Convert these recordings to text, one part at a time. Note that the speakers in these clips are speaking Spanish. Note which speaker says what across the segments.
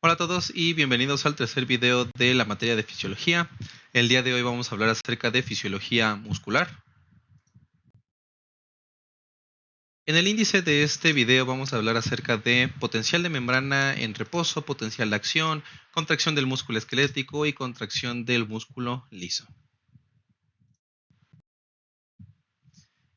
Speaker 1: Hola a todos y bienvenidos al tercer video de la materia de fisiología. El día de hoy vamos a hablar acerca de fisiología muscular. En el índice de este video vamos a hablar acerca de potencial de membrana en reposo, potencial de acción, contracción del músculo esquelético y contracción del músculo liso.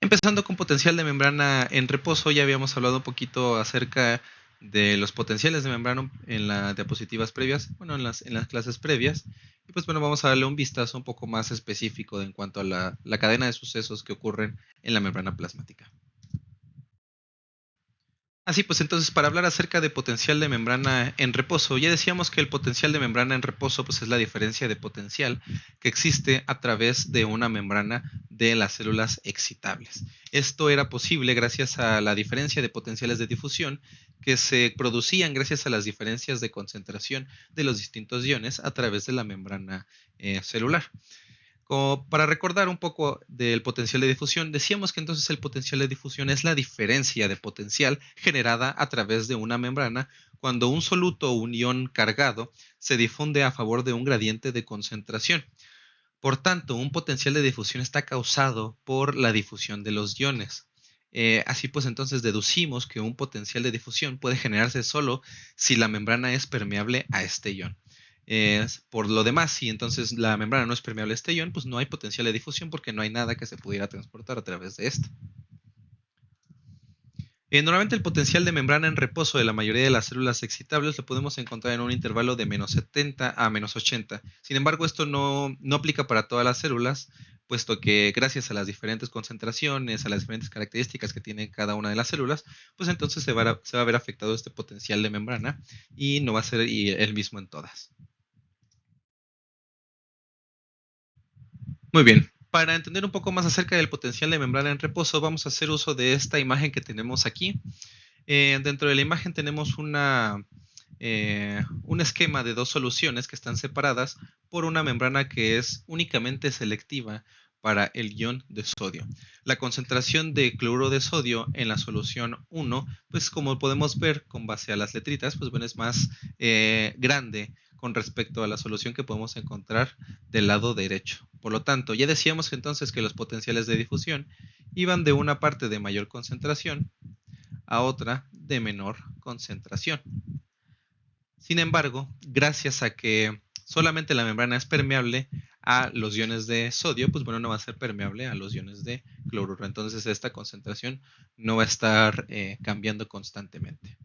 Speaker 1: Empezando con potencial de membrana en reposo, ya habíamos hablado un poquito acerca de los potenciales de membrana en las diapositivas previas, en las clases previas. Y pues bueno, vamos a darle un vistazo un poco más específico en cuanto a la cadena de sucesos que ocurren en la membrana plasmática. Así pues, entonces, para hablar acerca de potencial de membrana en reposo, ya decíamos que el potencial de membrana en reposo pues, es la diferencia de potencial que existe a través de una membrana de las células excitables. Esto era posible gracias a la diferencia de potenciales de difusión que se producían gracias a las diferencias de concentración de los distintos iones a través de la membrana celular. Como para recordar un poco del potencial de difusión, decíamos que entonces el potencial de difusión es la diferencia de potencial generada a través de una membrana cuando un soluto o un ion cargado se difunde a favor de un gradiente de concentración. Por tanto, un potencial de difusión está causado por la difusión de los iones. Así pues, entonces deducimos que un potencial de difusión puede generarse solo si la membrana es permeable a este ion. Por lo demás, si entonces la membrana no es permeable a este ion, pues no hay potencial de difusión porque no hay nada que se pudiera transportar a través de esto. Normalmente el potencial de membrana en reposo de la mayoría de las células excitables lo podemos encontrar en un intervalo de menos 70 a menos 80. Sin embargo, esto no aplica para todas las células, puesto que gracias a las diferentes concentraciones, a las diferentes características que tiene cada una de las células, pues entonces se va a ver afectado este potencial de membrana y no va a ser el mismo en todas. Muy bien. Para entender un poco más acerca del potencial de membrana en reposo, vamos a hacer uso de esta imagen que tenemos aquí. Dentro de la imagen tenemos un esquema de dos soluciones que están separadas por una membrana que es únicamente selectiva para el ion de sodio. La concentración de cloruro de sodio en la solución 1, pues como podemos ver con base a las letritas, pues bueno, es más grande con respecto a la solución que podemos encontrar del lado derecho. Por lo tanto, ya decíamos entonces que los potenciales de difusión iban de una parte de mayor concentración a otra de menor concentración. Sin embargo, gracias a que solamente la membrana es permeable a los iones de sodio, pues bueno, no va a ser permeable a los iones de cloruro. Entonces esta concentración no va a estar cambiando constantemente.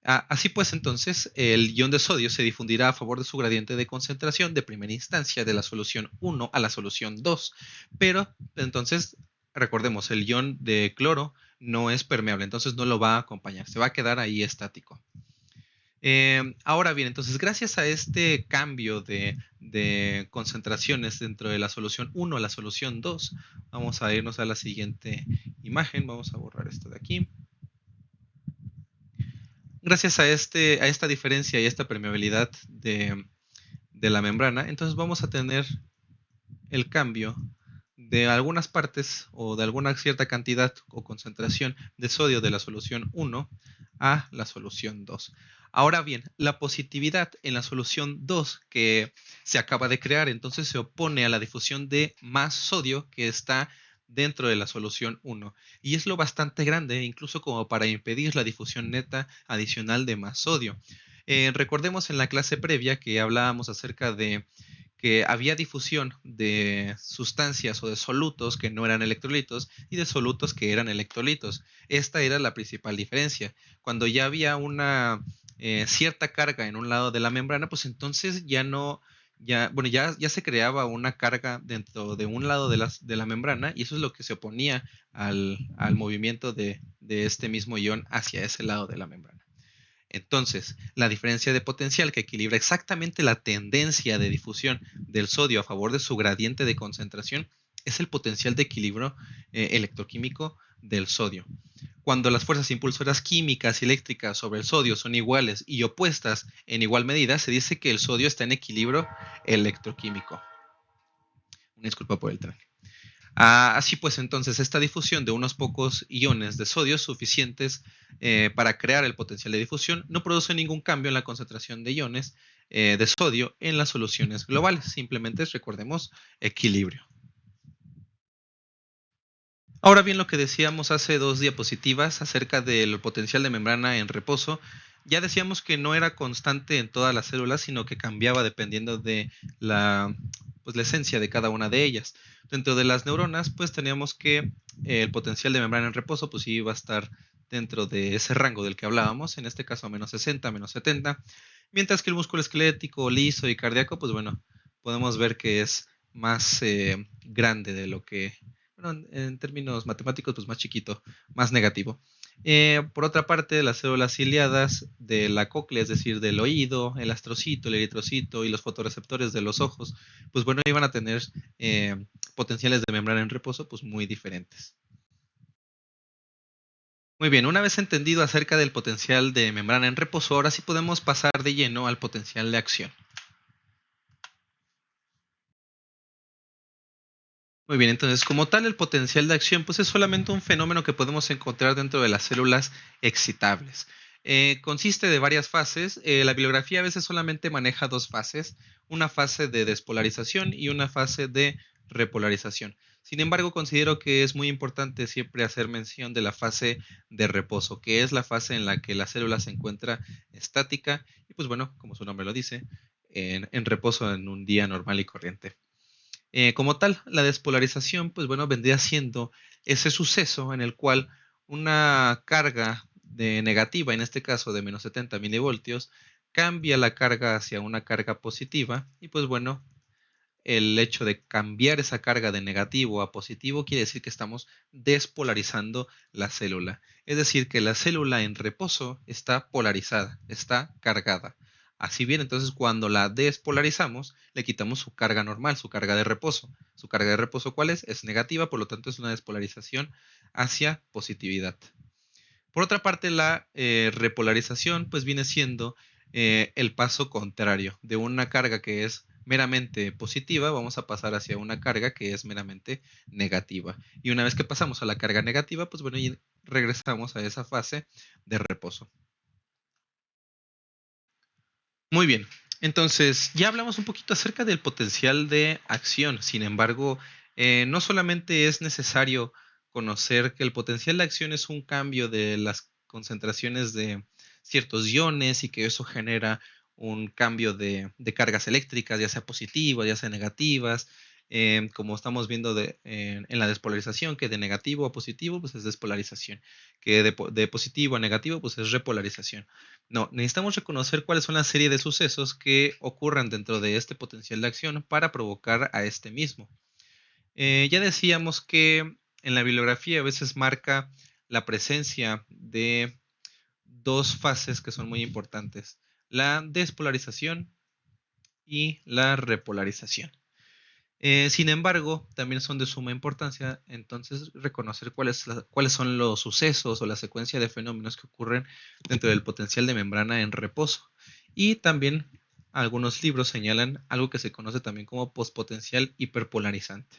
Speaker 1: Así pues, entonces, el ion de sodio se difundirá a favor de su gradiente de concentración de primera instancia de la solución 1 a la solución 2. Pero, entonces, recordemos, el ion de cloro no es permeable, entonces no lo va a acompañar, se va a quedar ahí estático. Ahora bien, entonces, gracias a este cambio de concentraciones dentro de la solución 1 a la solución 2, vamos a irnos a la siguiente imagen, vamos a borrar esto de aquí. Gracias a esta diferencia y a esta permeabilidad de la membrana, entonces vamos a tener el cambio de algunas partes o de alguna cierta cantidad o concentración de sodio de la solución 1 a la solución 2. Ahora bien, la positividad en la solución 2 que se acaba de crear, entonces se opone a la difusión de más sodio que está dentro de la solución 1. Y es lo bastante grande, incluso como para impedir la difusión neta adicional de más sodio. Recordemos en la clase previa que hablábamos acerca de que había difusión de sustancias o de solutos que no eran electrolitos y de solutos que eran electrolitos. Esta era la principal diferencia. Cuando ya había una cierta carga en un lado de la membrana, pues entonces ya se creaba una carga dentro de un lado de la membrana y eso es lo que se oponía al movimiento de este mismo ion hacia ese lado de la membrana. Entonces, la diferencia de potencial que equilibra exactamente la tendencia de difusión del sodio a favor de su gradiente de concentración es el potencial de equilibrio electroquímico del sodio. Cuando las fuerzas impulsoras químicas y eléctricas sobre el sodio son iguales y opuestas en igual medida, se dice que el sodio está en equilibrio electroquímico. Una disculpa por el tren. Así pues, entonces, esta difusión de unos pocos iones de sodio suficientes para crear el potencial de difusión no produce ningún cambio en la concentración de iones de sodio en las soluciones globales. Simplemente recordemos equilibrio. Ahora bien, lo que decíamos hace 2 diapositivas acerca del potencial de membrana en reposo, ya decíamos que no era constante en todas las células, sino que cambiaba dependiendo de la esencia de cada una de ellas. Dentro de las neuronas, pues teníamos que el potencial de membrana en reposo, pues iba a estar dentro de ese rango del que hablábamos, en este caso menos 60, menos 70, mientras que el músculo esquelético, liso y cardíaco, pues bueno, podemos ver que es más grande de lo que bueno, en términos matemáticos, pues más chiquito, más negativo. Por otra parte, las células ciliadas de la cóclea, es decir, del oído, el astrocito, el eritrocito y los fotorreceptores de los ojos, pues bueno, iban a tener potenciales de membrana en reposo, pues muy diferentes. Muy bien, una vez entendido acerca del potencial de membrana en reposo, ahora sí podemos pasar de lleno al potencial de acción. Muy bien, entonces como tal el potencial de acción pues es solamente un fenómeno que podemos encontrar dentro de las células excitables. Consiste de varias fases. La bibliografía a veces solamente maneja 2 fases, una fase de despolarización y una fase de repolarización. Sin embargo, considero que es muy importante siempre hacer mención de la fase de reposo, que es la fase en la que la célula se encuentra estática y pues bueno, como su nombre lo dice, en reposo en un día normal y corriente. Como tal, la despolarización, pues bueno, vendría siendo ese suceso en el cual una carga de negativa, en este caso de menos 70 milivoltios, cambia la carga hacia una carga positiva y pues bueno, el hecho de cambiar esa carga de negativo a positivo quiere decir que estamos despolarizando la célula. Es decir, que la célula en reposo está polarizada, está cargada. Así bien, entonces cuando la despolarizamos, le quitamos su carga normal, su carga de reposo. ¿Su carga de reposo cuál es? Es negativa, por lo tanto es una despolarización hacia positividad. Por otra parte, la repolarización pues viene siendo el paso contrario de una carga que es meramente positiva, vamos a pasar hacia una carga que es meramente negativa. Y una vez que pasamos a la carga negativa, pues bueno, y regresamos a esa fase de reposo. Muy bien, entonces ya hablamos un poquito acerca del potencial de acción. Sin embargo, no solamente es necesario conocer que el potencial de acción es un cambio de las concentraciones de ciertos iones y que eso genera un cambio de cargas eléctricas, ya sea positivas, ya sea negativas, como estamos viendo en la despolarización, que de negativo a positivo pues es despolarización, que de positivo a negativo pues es repolarización. No, necesitamos reconocer cuáles son la serie de sucesos que ocurran dentro de este potencial de acción para provocar a este mismo. Ya decíamos que en la bibliografía a veces marca la presencia de 2 fases que son muy importantes, la despolarización y la repolarización. Sin embargo, también son de suma importancia entonces reconocer cuáles son los sucesos o la secuencia de fenómenos que ocurren dentro del potencial de membrana en reposo. Y también algunos libros señalan algo que se conoce también como pospotencial hiperpolarizante.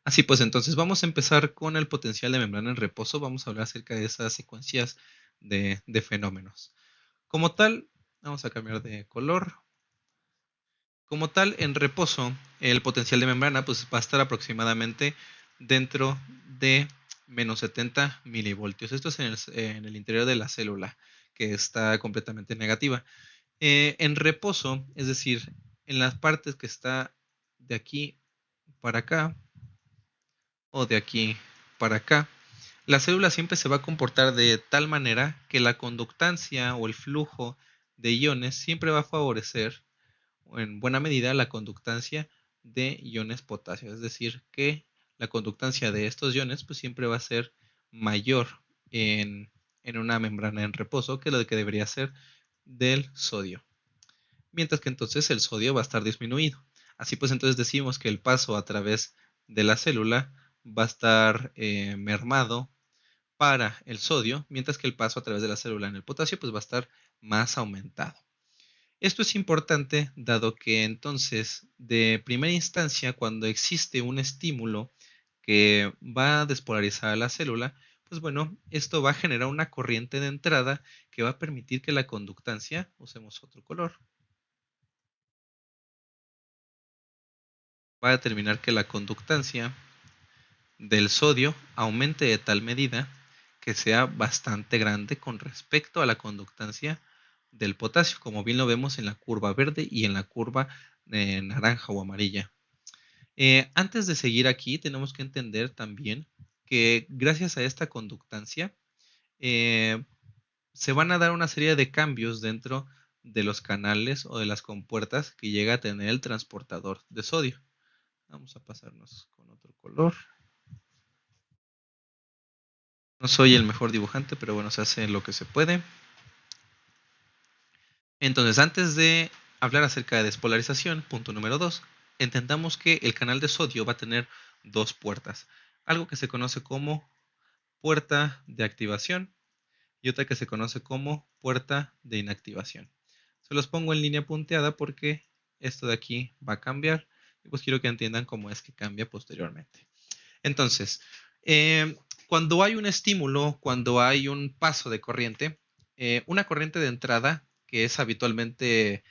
Speaker 1: Así pues, entonces vamos a empezar con el potencial de membrana en reposo. Vamos a hablar acerca de esas secuencias de fenómenos. Como tal, vamos a cambiar de color. Como tal, en reposo, el potencial de membrana pues, va a estar aproximadamente dentro de menos 70 milivoltios. Esto es en el interior de la célula, que está completamente negativa. En reposo, es decir, en las partes que está de aquí para acá o de aquí para acá, la célula siempre se va a comportar de tal manera que la conductancia o el flujo de iones siempre va a favorecer en buena medida la conductancia de iones potasio, es decir, que la conductancia de estos iones pues siempre va a ser mayor en una membrana en reposo que lo que debería ser del sodio, mientras que entonces el sodio va a estar disminuido. Así pues entonces decimos que el paso a través de la célula va a estar mermado para el sodio, mientras que el paso a través de la célula en el potasio pues va a estar más aumentado. Esto es importante dado que entonces, de primera instancia, cuando existe un estímulo que va a despolarizar a la célula, pues bueno, esto va a generar una corriente de entrada que va a permitir que la conductancia, usemos otro color, va a determinar que la conductancia del sodio aumente de tal medida que sea bastante grande con respecto a la conductancia del potasio, como bien lo vemos en la curva verde y en la curva naranja o amarilla. Antes de seguir aquí, tenemos que entender también que gracias a esta conductancia se van a dar una serie de cambios dentro de los canales o de las compuertas que llega a tener el transportador de sodio. Vamos a pasarnos con otro color. No soy el mejor dibujante, pero bueno, se hace lo que se puede. Entonces, antes de hablar acerca de despolarización, punto número 2, entendamos que el canal de sodio va a tener dos puertas. Algo que se conoce como puerta de activación y otra que se conoce como puerta de inactivación. Se los pongo en línea punteada porque esto de aquí va a cambiar y pues quiero que entiendan cómo es que cambia posteriormente. Entonces, cuando hay un estímulo, cuando hay un paso de corriente, una corriente de entrada que es habitualmente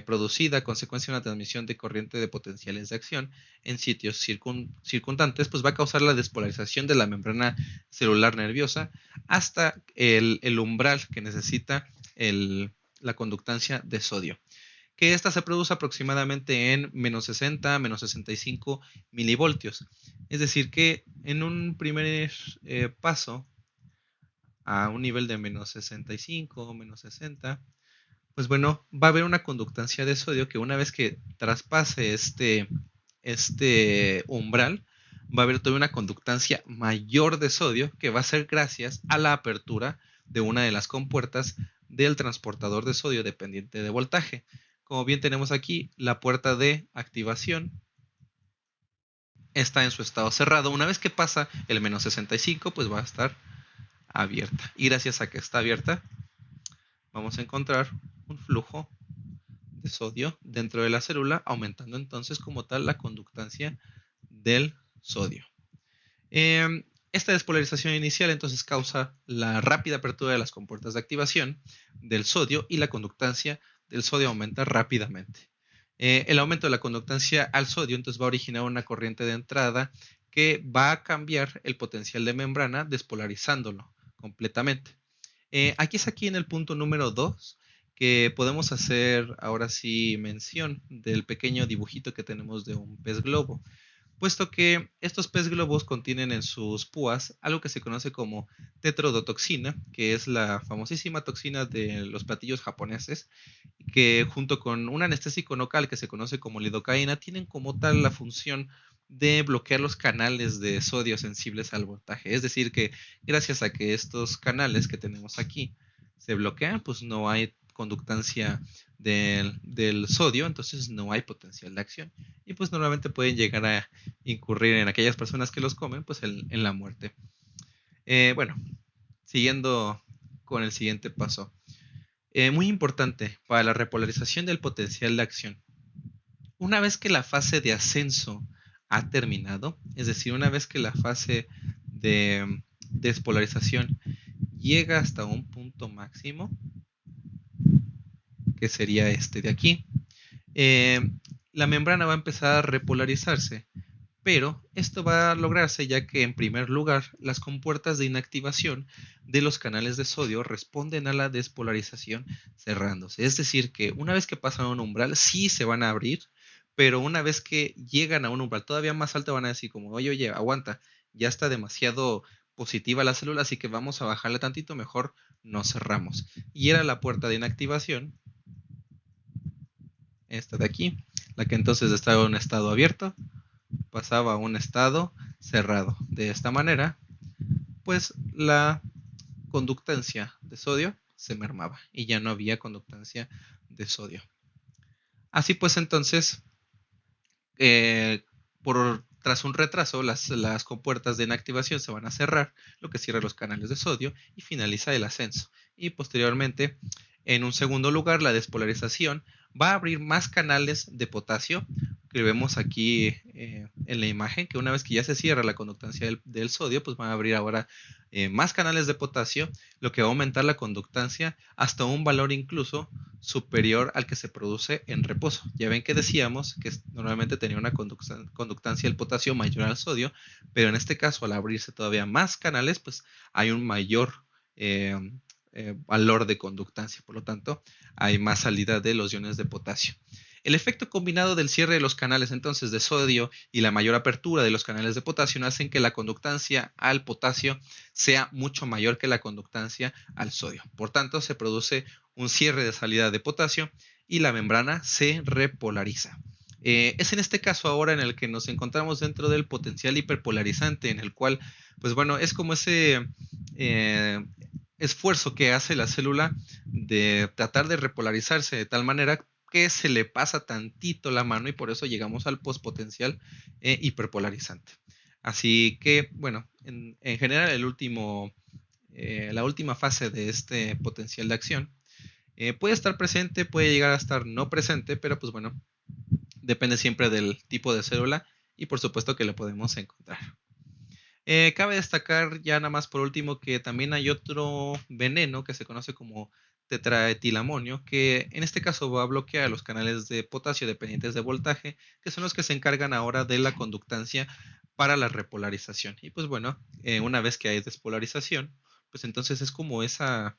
Speaker 1: producida a consecuencia de una transmisión de corriente de potenciales de acción en sitios circundantes, pues va a causar la despolarización de la membrana celular nerviosa hasta el umbral que necesita la conductancia de sodio, que esta se produce aproximadamente en menos 60, menos 65 milivoltios. Es decir, que en un primer paso a un nivel de menos 65, menos 60, pues bueno, va a haber una conductancia de sodio que una vez que traspase este umbral, va a haber toda una conductancia mayor de sodio que va a ser gracias a la apertura de una de las compuertas del transportador de sodio dependiente de voltaje. Como bien tenemos aquí, la puerta de activación está en su estado cerrado. Una vez que pasa el menos 65, pues va a estar abierta. Y gracias a que está abierta, vamos a encontrar un flujo de sodio dentro de la célula, aumentando entonces como tal la conductancia del sodio. Esta despolarización inicial entonces causa la rápida apertura de las compuertas de activación del sodio y la conductancia del sodio aumenta rápidamente. El aumento de la conductancia al sodio entonces va a originar una corriente de entrada que va a cambiar el potencial de membrana despolarizándolo completamente. Aquí en el punto número 2 que podemos hacer ahora sí mención del pequeño dibujito que tenemos de un pez globo, puesto que estos pez globos contienen en sus púas algo que se conoce como tetrodotoxina, que es la famosísima toxina de los platillos japoneses, que junto con un anestésico local que se conoce como lidocaína, tienen como tal la función de bloquear los canales de sodio sensibles al voltaje. Es decir, que gracias a que estos canales que tenemos aquí se bloquean, pues no hay conductancia del sodio, entonces no hay potencial de acción. Y pues normalmente pueden llegar a incurrir en aquellas personas que los comen, pues en la muerte. Bueno, siguiendo con el siguiente paso. Muy importante para la repolarización del potencial de acción. Una vez que la fase de ascenso ha terminado, es decir, una vez que la fase de despolarización llega hasta un punto máximo, que sería este de aquí, la membrana va a empezar a repolarizarse, pero esto va a lograrse ya que en primer lugar las compuertas de inactivación de los canales de sodio responden a la despolarización cerrándose. Es decir, que una vez que pasan a un umbral sí se van a abrir, pero una vez que llegan a un umbral todavía más alto van a decir como, oye, aguanta, ya está demasiado positiva la célula, así que vamos a bajarle tantito, mejor nos cerramos. Y era la puerta de inactivación, esta de aquí, la que entonces estaba en un estado abierto, pasaba a un estado cerrado. De esta manera, pues la conductancia de sodio se mermaba y ya no había conductancia de sodio. Así pues entonces, tras un retraso, las compuertas de inactivación se van a cerrar, lo que cierra los canales de sodio y finaliza el ascenso. Y posteriormente, en un segundo lugar, la despolarización va a abrir más canales de potasio que vemos aquí en la imagen, que una vez que ya se cierra la conductancia del sodio, pues van a abrir ahora más canales de potasio, lo que va a aumentar la conductancia hasta un valor incluso superior al que se produce en reposo. Ya ven que decíamos que normalmente tenía una conductancia del potasio mayor al sodio, pero en este caso, al abrirse todavía más canales, pues hay un mayor valor de conductancia. Por lo tanto, hay más salida de los iones de potasio. El efecto combinado del cierre de los canales entonces de sodio y la mayor apertura de los canales de potasio hacen que la conductancia al potasio sea mucho mayor que la conductancia al sodio. Por tanto, se produce un cierre de salida de potasio y la membrana se repolariza. Es en este caso ahora en el que nos encontramos dentro del potencial hiperpolarizante, en el cual, pues bueno, es como ese esfuerzo que hace la célula de tratar de repolarizarse de tal manera que se le pasa tantito la mano y por eso llegamos al postpotencial hiperpolarizante. Así que, bueno, en general la última fase de este potencial de acción puede estar presente, puede llegar a estar no presente, pero pues bueno, depende siempre del tipo de célula y por supuesto que lo podemos encontrar. Cabe destacar ya nada más por último que también hay otro veneno que se conoce como tetraetilamonio, que en este caso va a bloquear los canales de potasio dependientes de voltaje, que son los que se encargan ahora de la conductancia para la repolarización. Y pues bueno, una vez que hay despolarización, pues entonces es como esa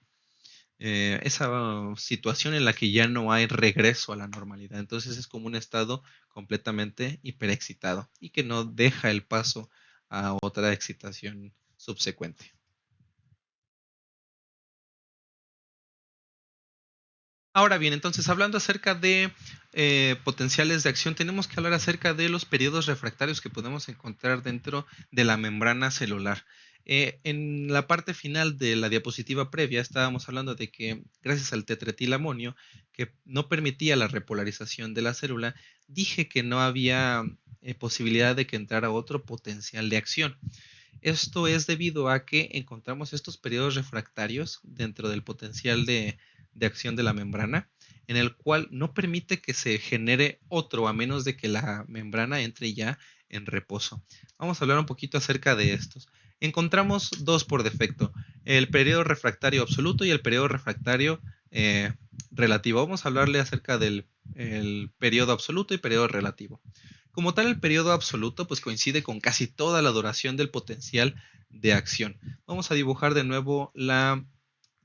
Speaker 1: situación en la que ya no hay regreso a la normalidad. Entonces es como un estado completamente hiperexcitado y que no deja el paso a otra excitación subsecuente. Ahora bien, entonces hablando acerca de potenciales de acción, tenemos que hablar acerca de los periodos refractarios que podemos encontrar dentro de la membrana celular. En la parte final de la diapositiva previa estábamos hablando de que gracias al tetraetilamonio, que no permitía la repolarización de la célula, dije que no había posibilidad de que entrara otro potencial de acción. Esto es debido a que encontramos estos periodos refractarios dentro del potencial de acción de la membrana, en el cual no permite que se genere otro a menos de que la membrana entre ya en reposo. Vamos a hablar un poquito acerca de estos. Encontramos dos por defecto, el periodo refractario absoluto y el periodo refractario relativo. Vamos a hablarle acerca del periodo absoluto y periodo relativo. Como tal, el periodo absoluto pues coincide con casi toda la duración del potencial de acción. Vamos a dibujar de nuevo la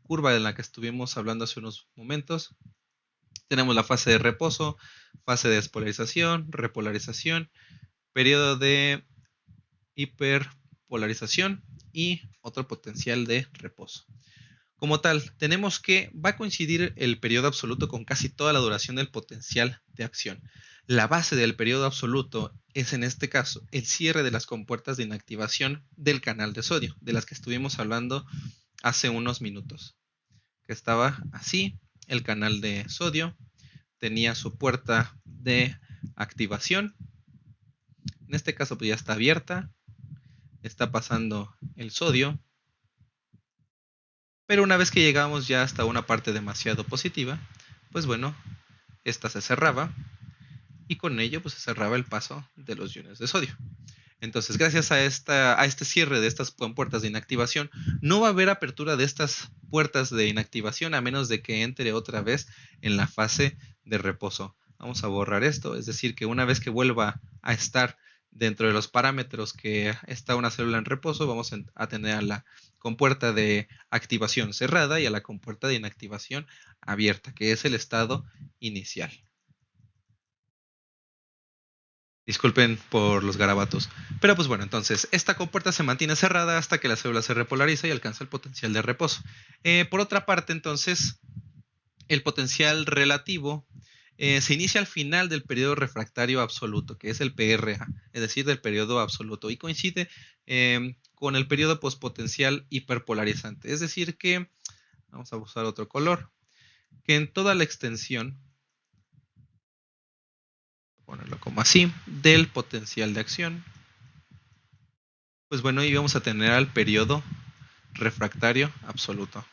Speaker 1: curva de la que estuvimos hablando hace unos momentos. Tenemos la fase de reposo, fase de despolarización, repolarización, periodo de hiperpolarización y otro potencial de reposo. Como tal, tenemos que va a coincidir el periodo absoluto con casi toda la duración del potencial de acción. La base del periodo absoluto es en este caso el cierre de las compuertas de inactivación del canal de sodio, de las que estuvimos hablando hace unos minutos. Que estaba así, el canal de sodio tenía su puerta de activación. En este caso pues ya está abierta, está pasando el sodio. Pero una vez que llegamos ya hasta una parte demasiado positiva, pues bueno, esta se cerraba y con ello pues se cerraba el paso de los iones de sodio. Entonces, gracias a este cierre de estas puertas de inactivación, no va a haber apertura de estas puertas de inactivación a menos de que entre otra vez en la fase de reposo. Vamos a borrar esto, es decir, que una vez que vuelva a estar dentro de los parámetros que está una célula en reposo, vamos a tener a la compuerta de activación cerrada y a la compuerta de inactivación abierta, que es el estado inicial. Disculpen por los garabatos. Pero pues bueno, entonces esta compuerta se mantiene cerrada hasta que la célula se repolariza y alcanza el potencial de reposo. Por otra parte, entonces, el potencial relativo se inicia al final del periodo refractario absoluto, que es el PRA, es decir, del periodo absoluto, y coincide con el periodo postpotencial hiperpolarizante. Es decir, que, vamos a usar otro color, que en toda la extensión, ponerlo como así, del potencial de acción, pues bueno, ahí vamos a tener al periodo refractario absoluto,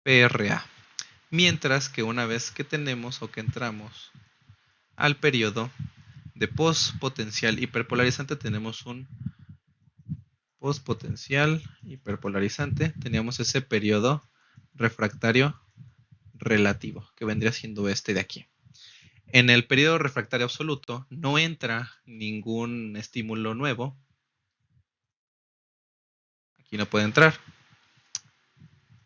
Speaker 1: PRA. Mientras que una vez que tenemos o que entramos al periodo de postpotencial hiperpolarizante. Tenemos un postpotencial hiperpolarizante. Teníamos ese periodo refractario relativo, que vendría siendo este de aquí. En el periodo refractario absoluto no entra ningún estímulo nuevo. Aquí no puede entrar.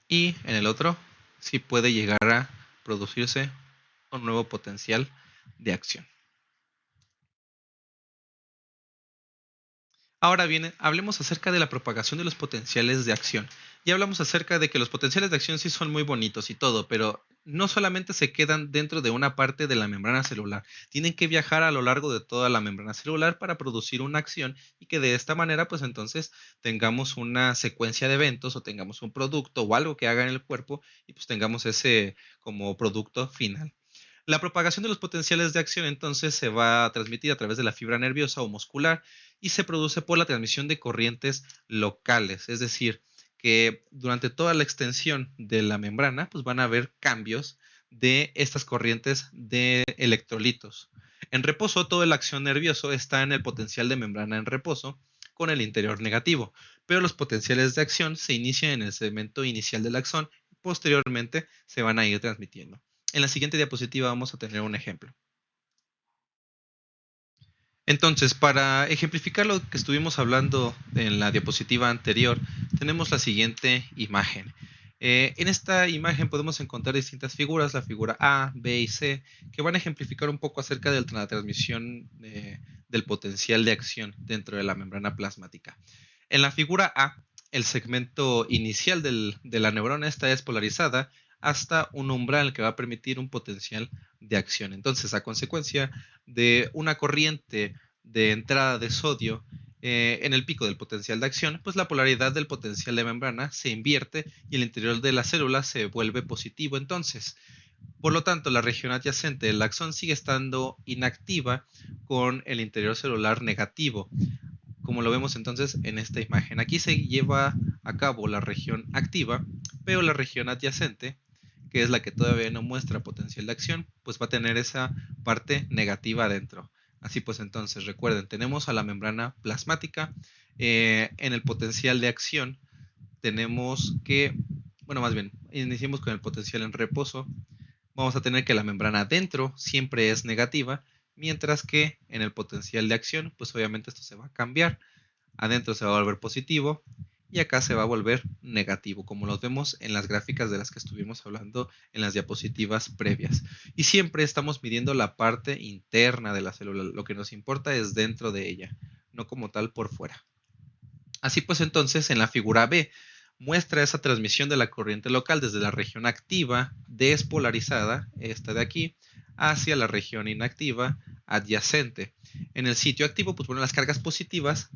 Speaker 1: Y en el otro sí puede llegar a producirse un nuevo potencial de acción. Ahora bien, hablemos acerca de la propagación de los potenciales de acción. Ya hablamos acerca de que los potenciales de acción sí son muy bonitos y todo, pero no solamente se quedan dentro de una parte de la membrana celular, tienen que viajar a lo largo de toda la membrana celular para producir una acción y que de esta manera pues entonces tengamos una secuencia de eventos o tengamos un producto o algo que haga en el cuerpo y pues tengamos ese como producto final. La propagación de los potenciales de acción entonces se va a transmitir a través de la fibra nerviosa o muscular y se produce por la transmisión de corrientes locales, es decir, que durante toda la extensión de la membrana pues van a haber cambios de estas corrientes de electrolitos. En reposo, toda la acción nerviosa está en el potencial de membrana en reposo con el interior negativo, pero los potenciales de acción se inician en el segmento inicial del axón y posteriormente se van a ir transmitiendo. En la siguiente diapositiva vamos a tener un ejemplo. Entonces, para ejemplificar lo que estuvimos hablando en la diapositiva anterior, tenemos la siguiente imagen. En esta imagen podemos encontrar distintas figuras, la figura A, B y C, que van a ejemplificar un poco acerca de la transmisión del potencial de acción dentro de la membrana plasmática. En la figura A, el segmento inicial de la neurona está despolarizada hasta un umbral que va a permitir un potencial de acción. Entonces, a consecuencia de una corriente de entrada de sodio en el pico del potencial de acción, pues la polaridad del potencial de membrana se invierte y el interior de la célula se vuelve positivo. Entonces, por lo tanto, la región adyacente del axón sigue estando inactiva con el interior celular negativo, como lo vemos entonces en esta imagen. Aquí se lleva a cabo la región activa, pero la región adyacente, que es la que todavía no muestra potencial de acción, pues va a tener esa parte negativa adentro. Así pues entonces, recuerden, tenemos a la membrana plasmática. En el potencial de acción tenemos que, bueno, más bien, iniciemos con el potencial en reposo. Vamos a tener que la membrana adentro siempre es negativa, mientras que en el potencial de acción, pues obviamente esto se va a cambiar. Adentro se va a volver positivo y acá se va a volver negativo, como los vemos en las gráficas de las que estuvimos hablando en las diapositivas previas. Y siempre estamos midiendo la parte interna de la célula. Lo que nos importa es dentro de ella, no como tal por fuera. Así pues entonces en la figura B muestra esa transmisión de la corriente local desde la región activa despolarizada, esta de aquí, hacia la región inactiva adyacente. En el sitio activo, pues bueno, las cargas positivas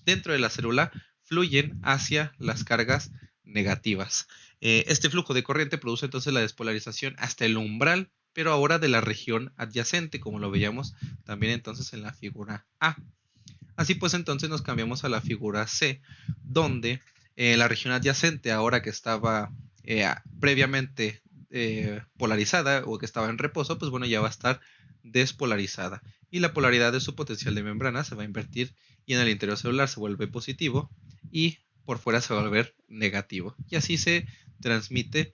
Speaker 1: dentro de la célula fluyen hacia las cargas negativas. Este flujo de corriente produce entonces la despolarización hasta el umbral, pero ahora de la región adyacente, como lo veíamos también entonces en la figura A. Así pues entonces nos cambiamos a la figura C, donde la región adyacente, ahora que estaba previamente polarizada o que estaba en reposo, pues bueno, ya va a estar despolarizada. Y la polaridad de su potencial de membrana se va a invertir y en el interior celular se vuelve positivo y por fuera se va a volver negativo. Y así se transmite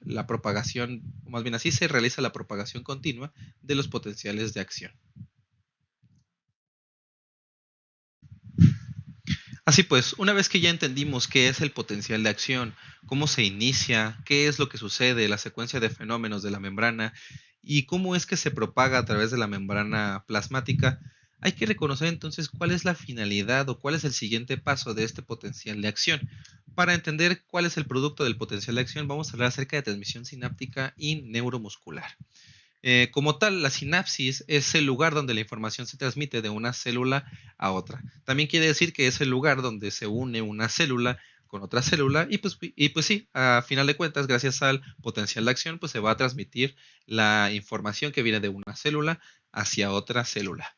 Speaker 1: la propagación, o más bien así se realiza la propagación continua de los potenciales de acción. Así pues, una vez que ya entendimos qué es el potencial de acción, cómo se inicia, qué es lo que sucede, la secuencia de fenómenos de la membrana y cómo es que se propaga a través de la membrana plasmática, hay que reconocer entonces cuál es la finalidad o cuál es el siguiente paso de este potencial de acción. Para entender cuál es el producto del potencial de acción, vamos a hablar acerca de transmisión sináptica y neuromuscular. Como tal, la sinapsis es el lugar donde la información se transmite de una célula a otra. También quiere decir que es el lugar donde se une una célula con otra célula y pues sí, a final de cuentas, gracias al potencial de acción, pues se va a transmitir la información que viene de una célula hacia otra célula.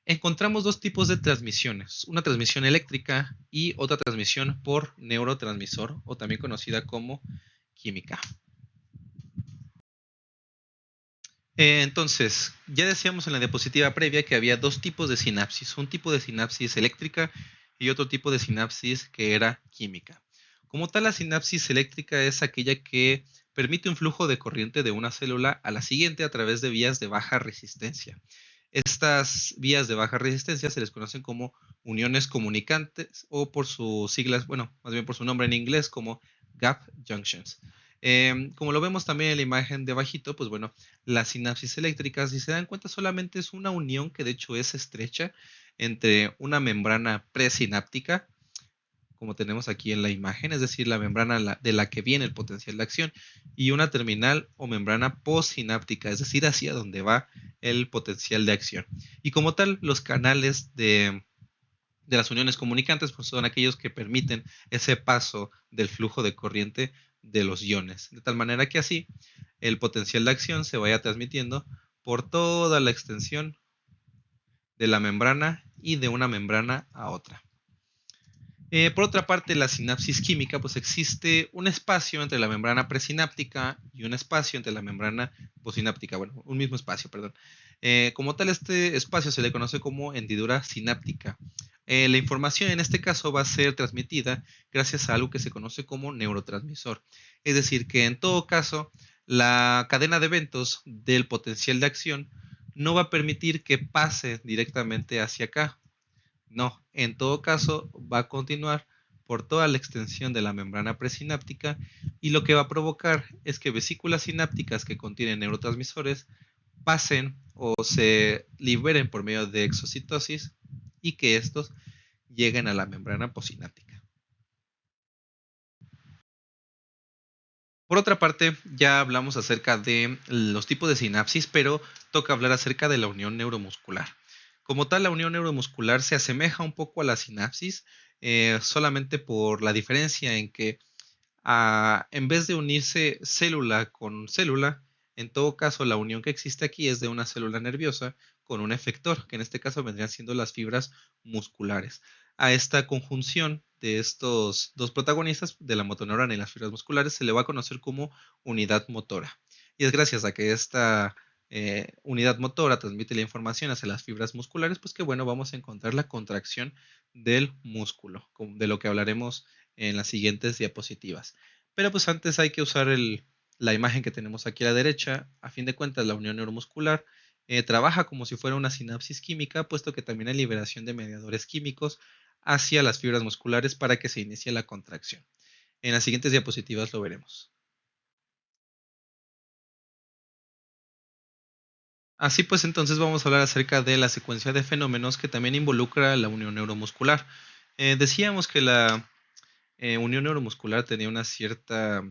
Speaker 1: Encontramos dos tipos de transmisiones, una transmisión eléctrica y otra transmisión por neurotransmisor o también conocida como química. Entonces, ya decíamos en la diapositiva previa que había dos tipos de sinapsis, un tipo de sinapsis eléctrica y otro tipo de sinapsis que era química. Como tal, la sinapsis eléctrica es aquella que permite un flujo de corriente de una célula a la siguiente a través de vías de baja resistencia. Estas vías de baja resistencia se les conocen como uniones comunicantes o por sus siglas, bueno, más bien por su nombre en inglés como gap junctions. Como lo vemos también en la imagen de abajito, pues bueno, la sinapsis eléctrica, si se dan cuenta, solamente es una unión que de hecho es estrecha entre una membrana presináptica, como tenemos aquí en la imagen, es decir, la membrana de la que viene el potencial de acción, y una terminal o membrana postsináptica, es decir, hacia donde va el potencial de acción. Y como tal, los canales de las uniones comunicantes pues son aquellos que permiten ese paso del flujo de corriente de los iones, de tal manera que así el potencial de acción se vaya transmitiendo por toda la extensión de la membrana y de una membrana a otra. Por otra parte, la sinapsis química, pues existe un espacio entre la membrana presináptica y un espacio entre la membrana posináptica, bueno, un mismo espacio, perdón. Como tal, este espacio se le conoce como hendidura sináptica. La información en este caso va a ser transmitida gracias a algo que se conoce como neurotransmisor. Es decir, que en todo caso, la cadena de eventos del potencial de acción no va a permitir que pase directamente hacia acá. No, en todo caso va a continuar por toda la extensión de la membrana presináptica y lo que va a provocar es que vesículas sinápticas que contienen neurotransmisores pasen o se liberen por medio de exocitosis y que estos lleguen a la membrana posináptica. Por otra parte, ya hablamos acerca de los tipos de sinapsis, pero toca hablar acerca de la unión neuromuscular. Como tal, la unión neuromuscular se asemeja un poco a la sinapsis, solamente por la diferencia en que en vez de unirse célula con célula, en todo caso la unión que existe aquí es de una célula nerviosa con un efector, que en este caso vendrían siendo las fibras musculares. A esta conjunción de estos dos protagonistas, de la motoneurona y las fibras musculares, se le va a conocer como unidad motora. Y es gracias a que esta unidad motora transmite la información hacia las fibras musculares, pues que bueno, vamos a encontrar la contracción del músculo, de lo que hablaremos en las siguientes diapositivas. Pero pues antes hay que usar la imagen que tenemos aquí a la derecha. A fin de cuentas, la unión neuromuscular trabaja como si fuera una sinapsis química, puesto que también hay liberación de mediadores químicos hacia las fibras musculares para que se inicie la contracción. En las siguientes diapositivas lo veremos. Así pues, entonces vamos a hablar acerca de la secuencia de fenómenos que también involucra la unión neuromuscular. Decíamos que la unión neuromuscular tenía una cierta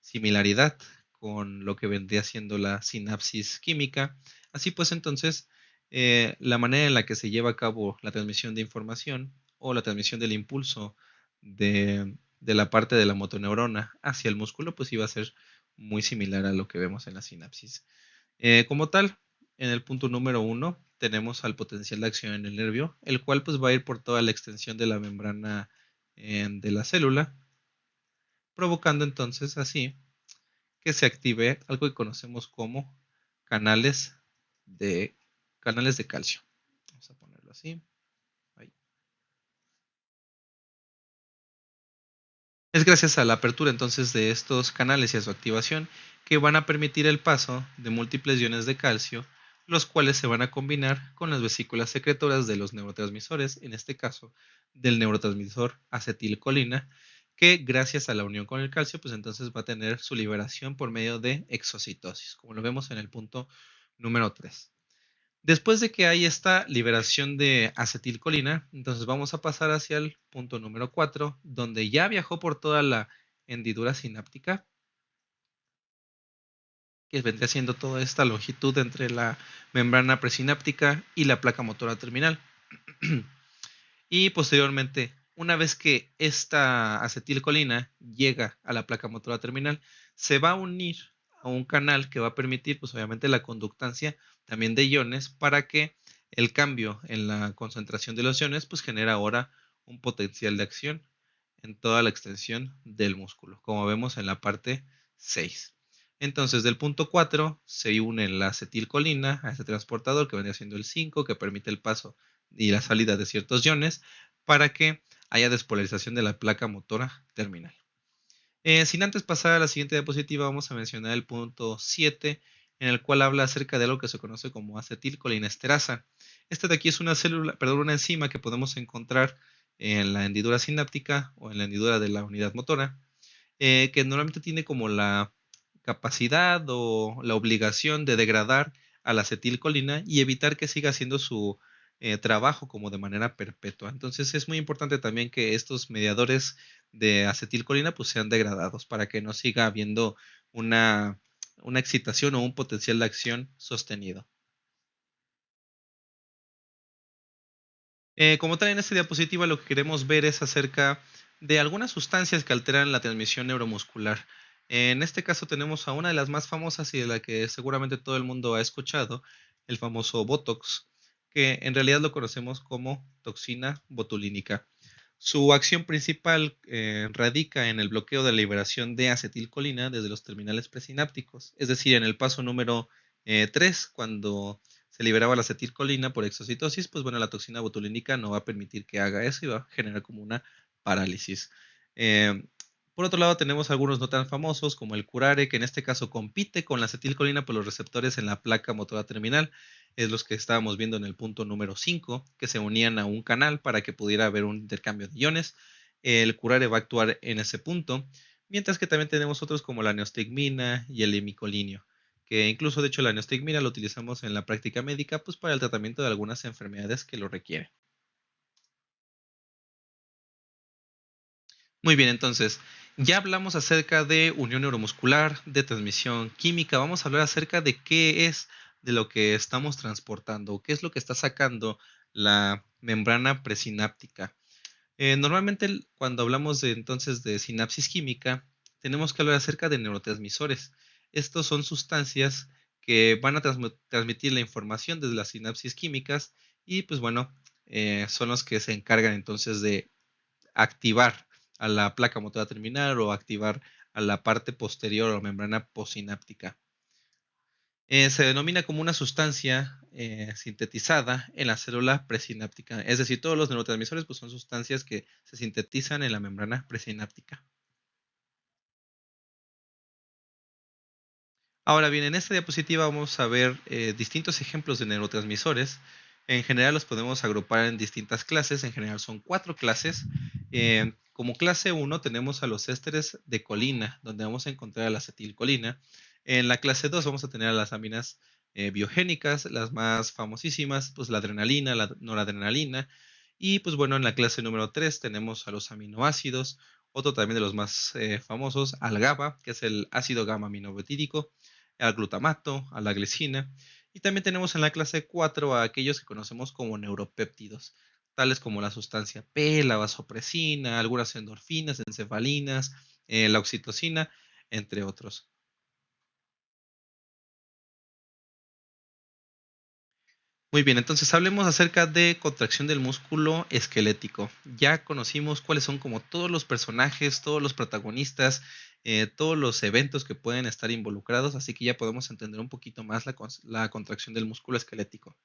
Speaker 1: similaridad con lo que vendría siendo la sinapsis química. Así pues, entonces, la manera en la que se lleva a cabo la transmisión de información o la transmisión del impulso de la parte de la motoneurona hacia el músculo, pues iba a ser muy similar a lo que vemos en la sinapsis. Como tal, en el punto número 1 tenemos al potencial de acción en el nervio, el cual pues va a ir por toda la extensión de la membrana de la célula, provocando entonces así que se active algo que conocemos como canales de, canales de calcio. Vamos a ponerlo así. Ahí. Es gracias a la apertura entonces de estos canales y a su activación que van a permitir el paso de múltiples iones de calcio, los cuales se van a combinar con las vesículas secretoras de los neurotransmisores, en este caso del neurotransmisor acetilcolina, que gracias a la unión con el calcio, pues entonces va a tener su liberación por medio de exocitosis, como lo vemos en el punto número 3. Después de que hay esta liberación de acetilcolina, entonces vamos a pasar hacia el punto número 4, donde ya viajó por toda la hendidura sináptica, que vendría siendo toda esta longitud entre la membrana presináptica y la placa motora terminal. Y posteriormente, una vez que esta acetilcolina llega a la placa motora terminal, se va a unir a un canal que va a permitir, pues obviamente, la conductancia también de iones para que el cambio en la concentración de los iones, pues genera ahora un potencial de acción en toda la extensión del músculo, como vemos en la parte 6. Entonces, del punto 4 se une la acetilcolina a ese transportador que vendría siendo el 5, que permite el paso y la salida de ciertos iones para que haya despolarización de la placa motora terminal. Sin antes pasar a la siguiente diapositiva, vamos a mencionar el punto 7, en el cual habla acerca de algo que se conoce como acetilcolinesterasa. Esta de aquí es una una enzima que podemos encontrar en la hendidura sináptica o en la hendidura de la unidad motora, que normalmente tiene como la capacidad o la obligación de degradar a la acetilcolina y evitar que siga haciendo su trabajo como de manera perpetua. Entonces es muy importante también que estos mediadores de acetilcolina pues sean degradados para que no siga habiendo una, una excitación o un potencial de acción sostenido. Como tal, en esta diapositiva lo que queremos ver es acerca de algunas sustancias que alteran la transmisión neuromuscular. En este caso tenemos a una de las más famosas y de la que seguramente todo el mundo ha escuchado, el famoso Botox, que en realidad lo conocemos como toxina botulínica. Su acción principal radica en el bloqueo de la liberación de acetilcolina desde los terminales presinápticos, es decir, en el paso número 3, cuando se liberaba la acetilcolina por exocitosis, pues bueno, la toxina botulínica no va a permitir que haga eso y va a generar como una parálisis. Eh, por otro lado, tenemos algunos no tan famosos como el curare, que en este caso compite con la acetilcolina por los receptores en la placa motora terminal. Es los que estábamos viendo en el punto número 5, que se unían a un canal para que pudiera haber un intercambio de iones. El curare va a actuar en ese punto, mientras que también tenemos otros como la neostigmina y el imicolinio, que incluso de hecho la neostigmina lo utilizamos en la práctica médica pues para el tratamiento de algunas enfermedades que lo requieren. Muy bien, entonces, ya hablamos acerca de unión neuromuscular, de transmisión química, vamos a hablar acerca de qué es de lo que estamos transportando, qué es lo que está sacando la membrana presináptica. Normalmente cuando hablamos de entonces de sinapsis química, tenemos que hablar acerca de neurotransmisores. Estos son sustancias que van a transmitir la información desde las sinapsis químicas y pues bueno, son los que se encargan entonces de activar a la placa motora terminal o activar a la parte posterior o membrana postsináptica. Se denomina como una sustancia sintetizada en la célula presináptica. Es decir, todos los neurotransmisores pues, son sustancias que se sintetizan en la membrana presináptica. Ahora bien, en esta diapositiva vamos a ver distintos ejemplos de neurotransmisores. En general los podemos agrupar en distintas clases. En general son 4 clases. Como clase 1 tenemos a los ésteres de colina, donde vamos a encontrar a la acetilcolina. En la clase 2 vamos a tener a las aminas biogénicas, las más famosísimas, pues la adrenalina, la noradrenalina. Y pues bueno, en la clase número 3 tenemos a los aminoácidos, otro también de los más famosos, al GABA, que es el ácido gamma aminobutírico, al glutamato, a la glicina. Y también tenemos en la clase 4 a aquellos que conocemos como neuropéptidos, tales como la sustancia P, la vasopresina, algunas endorfinas, encefalinas, la oxitocina, entre otros. Muy bien, entonces hablemos acerca de contracción del músculo esquelético. Ya conocimos cuáles son como todos los personajes, todos los protagonistas, todos los eventos que pueden estar involucrados, así que ya podemos entender un poquito más la contracción del músculo esquelético.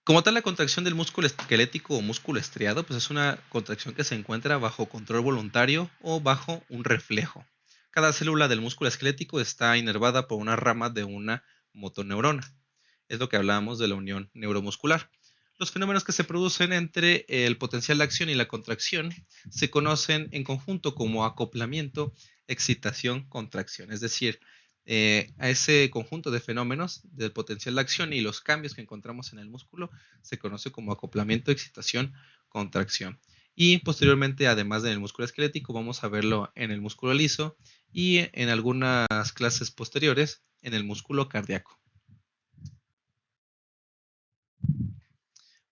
Speaker 1: Como tal, la contracción del músculo esquelético o músculo estriado, pues es una contracción que se encuentra bajo control voluntario o bajo un reflejo. Cada célula del músculo esquelético está inervada por una rama de una motoneurona. Es lo que hablábamos de la unión neuromuscular. Los fenómenos que se producen entre el potencial de acción y la contracción se conocen en conjunto como acoplamiento, excitación, contracción. Es decir, a ese conjunto de fenómenos del potencial de acción y los cambios que encontramos en el músculo se conoce como acoplamiento, excitación, contracción. Y posteriormente, además del músculo esquelético, vamos a verlo en el músculo liso y en algunas clases posteriores en el músculo cardíaco.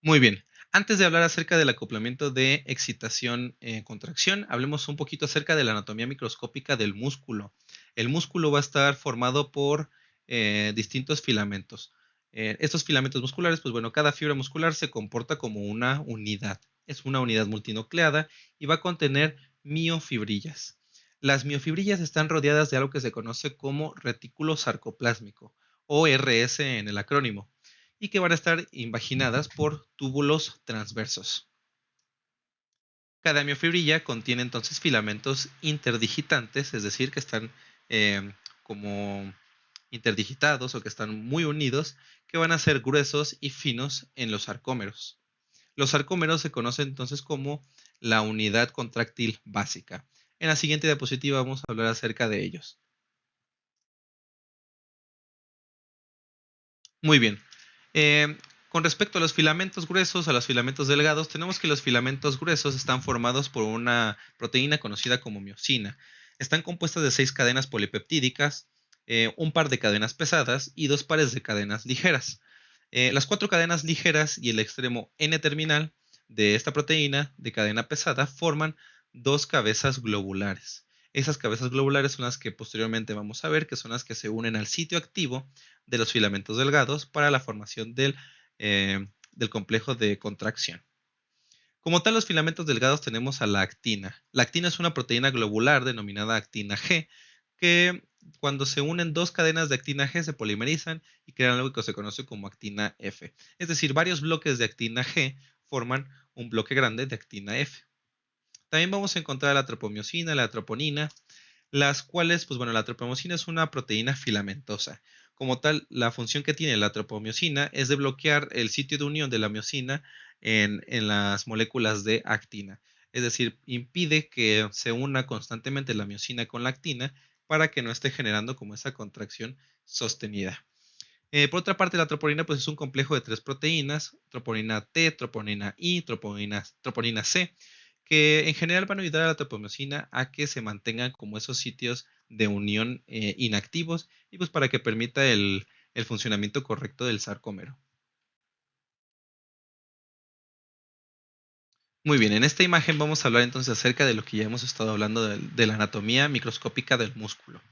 Speaker 1: Muy bien. Antes de hablar acerca del acoplamiento de excitación-contracción, hablemos un poquito acerca de la anatomía microscópica del músculo. El músculo va a estar formado por distintos filamentos. Estos filamentos musculares, pues bueno, cada fibra muscular se comporta como una unidad. Es una unidad multinucleada y va a contener miofibrillas. Las miofibrillas están rodeadas de algo que se conoce como retículo sarcoplásmico, o RS en el acrónimo, y que van a estar invaginadas por túbulos transversos. Cada miofibrilla contiene entonces filamentos interdigitantes, es decir, que están como interdigitados o que están muy unidos, que van a ser gruesos y finos en los sarcómeros. Los sarcómeros se conocen entonces como la unidad contráctil básica. En la siguiente diapositiva vamos a hablar acerca de ellos. Muy bien. Con respecto a los filamentos gruesos, a los filamentos delgados, tenemos que los filamentos gruesos están formados por una proteína conocida como miosina. Están compuestas de 6 cadenas polipeptídicas, un par de cadenas pesadas y 2 pares de cadenas ligeras. Las 4 cadenas ligeras y el extremo N-terminal de esta proteína de cadena pesada forman 2 cabezas globulares. Esas cabezas globulares son las que posteriormente vamos a ver, que son las que se unen al sitio activo de los filamentos delgados para la formación del complejo de contracción. Como tal, los filamentos delgados tenemos a la actina. La actina es una proteína globular denominada actina G, que cuando se unen 2 cadenas de actina G se polimerizan y crean algo que se conoce como actina F. Es decir, varios bloques de actina G forman un bloque grande de actina F. También vamos a encontrar la tropomiosina, la troponina, las cuales, pues bueno, la tropomiosina es una proteína filamentosa. Como tal, la función que tiene la tropomiosina es de bloquear el sitio de unión de la miosina en las moléculas de actina. Es decir, impide que se una constantemente la miosina con la actina para que no esté generando como esa contracción sostenida. Por otra parte, la troponina pues, es un complejo de 3 proteínas, troponina T, troponina I, troponina C, que en general van a ayudar a la tropomiosina a que se mantengan como esos sitios de unión inactivos y pues para que permita el funcionamiento correcto del sarcómero. Muy bien, en esta imagen vamos a hablar entonces acerca de lo que ya hemos estado hablando de la anatomía microscópica del músculo.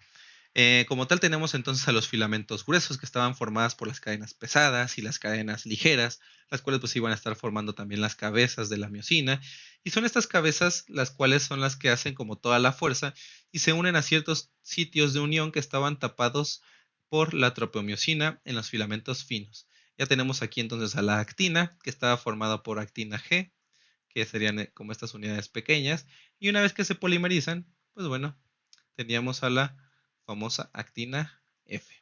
Speaker 1: Como tal tenemos entonces a los filamentos gruesos que estaban formadas por las cadenas pesadas y las cadenas ligeras, las cuales pues iban a estar formando también las cabezas de la miosina, y son estas cabezas las cuales son las que hacen como toda la fuerza y se unen a ciertos sitios de unión que estaban tapados por la tropomiosina en los filamentos finos. Ya tenemos aquí entonces a la actina, que estaba formada por actina G, que serían como estas unidades pequeñas, y una vez que se polimerizan, pues bueno, teníamos a la famosa actina F.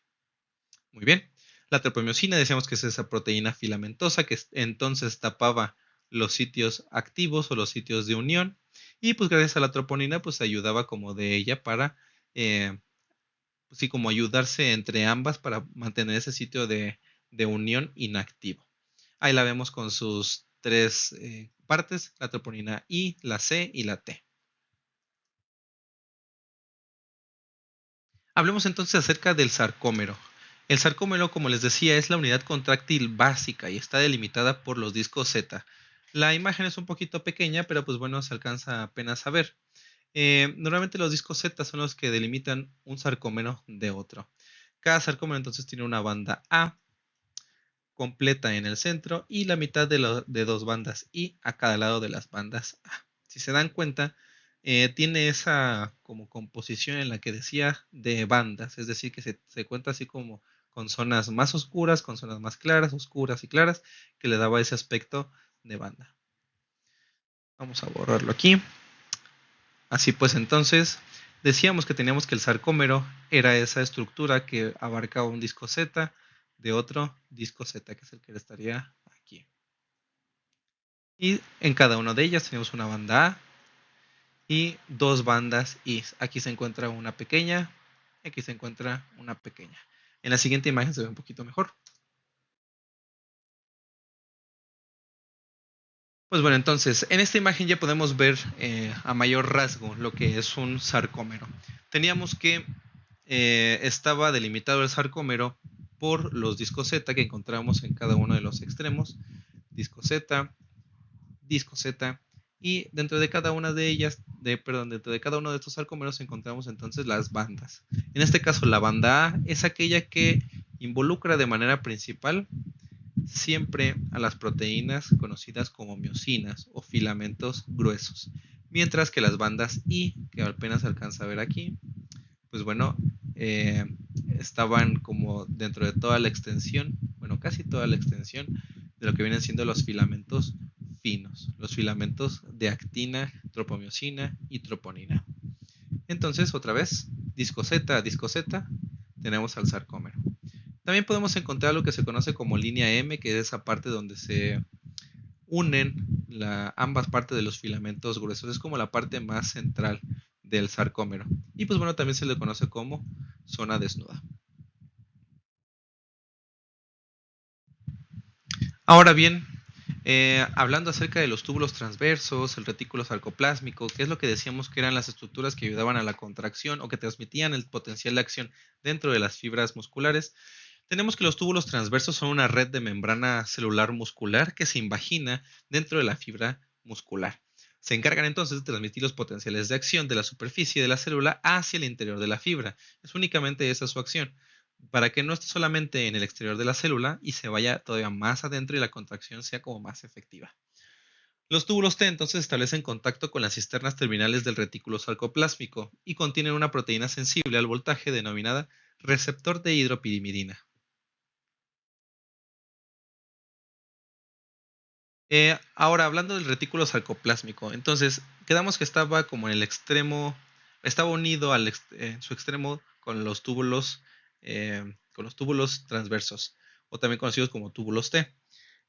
Speaker 1: Muy bien. La tropomiosina decíamos que es esa proteína filamentosa que entonces tapaba los sitios activos o los sitios de unión y pues gracias a la troponina pues ayudaba como de ella para pues, sí, como ayudarse entre ambas para mantener ese sitio de unión inactivo. Ahí la vemos con sus 3 partes, la troponina I, la C y la T. Hablemos entonces acerca del sarcómero. El sarcómero, como les decía, es la unidad contráctil básica y está delimitada por los discos Z. La imagen es un poquito pequeña, pero pues bueno, se alcanza apenas a ver. Normalmente los discos Z son los que delimitan un sarcómero de otro. Cada sarcómero entonces tiene una banda A completa en el centro y la mitad de 2 bandas I a cada lado de las bandas A. Si se dan cuenta, tiene esa como composición en la que decía de bandas, es decir, que se cuenta así como con zonas más oscuras, con zonas más claras, oscuras y claras, que le daba ese aspecto de banda. Vamos a borrarlo aquí. Así pues entonces, decíamos que teníamos que el sarcómero era esa estructura que abarcaba un disco Z de otro disco Z, que es el que estaría aquí. Y en cada una de ellas tenemos una banda A y 2 bandas I. Aquí se encuentra una pequeña, aquí se encuentra una pequeña. En la siguiente imagen se ve un poquito mejor. Pues bueno, entonces, en esta imagen ya podemos ver a mayor rasgo lo que es un sarcómero. Teníamos que estaba delimitado el sarcómero por los discos Z que encontramos en cada uno de los extremos. Disco Z, disco Z, y dentro de cada una de ellas, dentro de cada uno de estos sarcómeros encontramos entonces las bandas. En este caso, la banda A es aquella que involucra de manera principal siempre a las proteínas conocidas como miosinas o filamentos gruesos, mientras que las bandas I, que apenas se alcanza a ver aquí, pues bueno, estaban como dentro de toda la extensión, bueno, casi toda la extensión de lo que vienen siendo los filamentos finos, los filamentos de actina, tropomiosina y troponina. Entonces, otra vez, disco Z a disco Z, tenemos al sarcómero. También podemos encontrar lo que se conoce como línea M, que es esa parte donde se unen ambas partes de los filamentos gruesos. Es como la parte más central del sarcómero. Y pues bueno, también se le conoce como zona desnuda. Ahora bien, hablando acerca de los túbulos transversos, el retículo sarcoplásmico, que es lo que decíamos que eran las estructuras que ayudaban a la contracción o que transmitían el potencial de acción dentro de las fibras musculares, tenemos que los túbulos transversos son una red de membrana celular muscular que se invagina dentro de la fibra muscular. Se encargan entonces de transmitir los potenciales de acción de la superficie de la célula hacia el interior de la fibra. Es únicamente esa su acción, para que no esté solamente en el exterior de la célula y se vaya todavía más adentro y la contracción sea como más efectiva. Los túbulos T entonces establecen contacto con las cisternas terminales del retículo sarcoplásmico y contienen una proteína sensible al voltaje denominada receptor de hidropirimidina. Ahora, hablando del retículo sarcoplásmico, entonces quedamos que estaba como en el extremo, estaba unido en su extremo con los túbulos transversos, o también conocidos como túbulos T.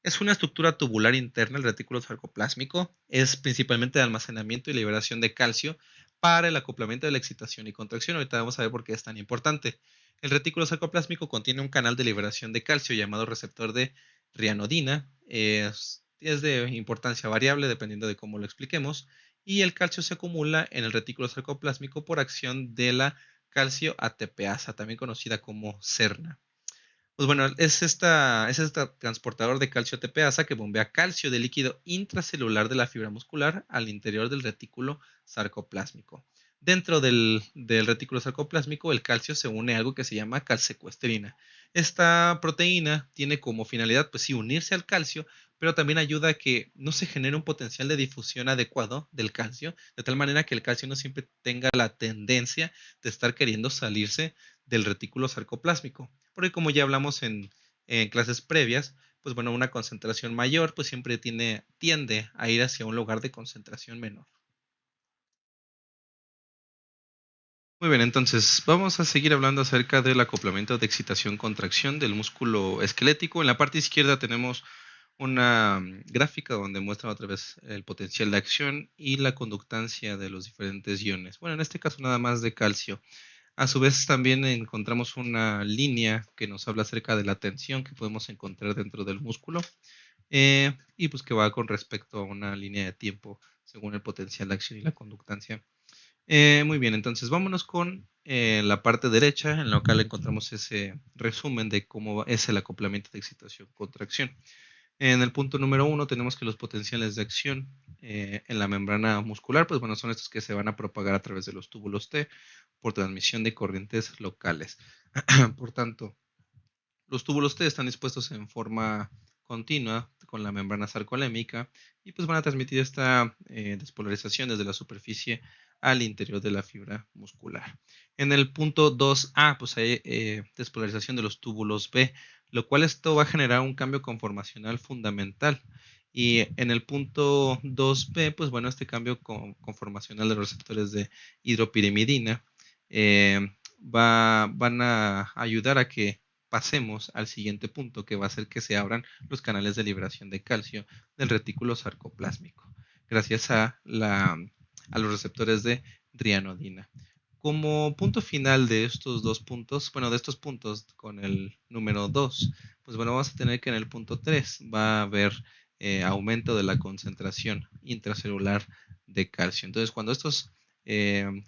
Speaker 1: Es una estructura tubular interna, el retículo sarcoplásmico, es principalmente de almacenamiento y liberación de calcio para el acoplamiento de la excitación y contracción. Ahorita vamos a ver por qué es tan importante. El retículo sarcoplásmico contiene un canal de liberación de calcio llamado receptor de rianodina. Es de importancia variable dependiendo de cómo lo expliquemos. Y el calcio se acumula en el retículo sarcoplásmico por acción de la calcio ATPasa, también conocida como CERNA. Pues bueno, es este transportador de calcio ATPasa que bombea calcio de líquido intracelular de la fibra muscular al interior del retículo sarcoplásmico. Dentro del retículo sarcoplásmico, el calcio se une a algo que se llama calsecuestrina. Esta proteína tiene como finalidad, pues sí, unirse al calcio, pero también ayuda a que no se genere un potencial de difusión adecuado del calcio, de tal manera que el calcio no siempre tenga la tendencia de estar queriendo salirse del retículo sarcoplásmico. Porque como ya hablamos en clases previas, pues bueno, una concentración mayor pues siempre tiende a ir hacia un lugar de concentración menor. Muy bien, entonces vamos a seguir hablando acerca del acoplamiento de excitación-contracción del músculo esquelético. En la parte izquierda tenemos una gráfica donde muestra otra vez el potencial de acción y la conductancia de los diferentes iones. Bueno, en este caso nada más de calcio. A su vez también encontramos una línea que nos habla acerca de la tensión que podemos encontrar dentro del músculo y pues que va con respecto a una línea de tiempo según el potencial de acción y la conductancia. Muy bien, entonces vámonos con la parte derecha en la cual encontramos ese resumen de cómo es el acoplamiento de excitación-contracción. En el punto número 1 tenemos que los potenciales de acción en la membrana muscular, pues bueno, son estos que se van a propagar a través de los túbulos T por transmisión de corrientes locales. Por tanto, los túbulos T están dispuestos en forma continua con la membrana sarcolémica y pues van a transmitir esta despolarización desde la superficie al interior de la fibra muscular. En el punto 2A, pues hay despolarización de los túbulos B, lo cual esto va a generar un cambio conformacional fundamental. Y en el punto 2B, pues bueno, este cambio conformacional de los receptores de hidropirimidina van a ayudar a que pasemos al siguiente punto, que va a hacer que se abran los canales de liberación de calcio del retículo sarcoplásmico, gracias a los receptores de rianodina. Como punto final de estos dos puntos, bueno, de estos puntos con el número 2, pues bueno, vamos a tener que en el punto 3 va a haber aumento de la concentración intracelular de calcio. Entonces, cuando estos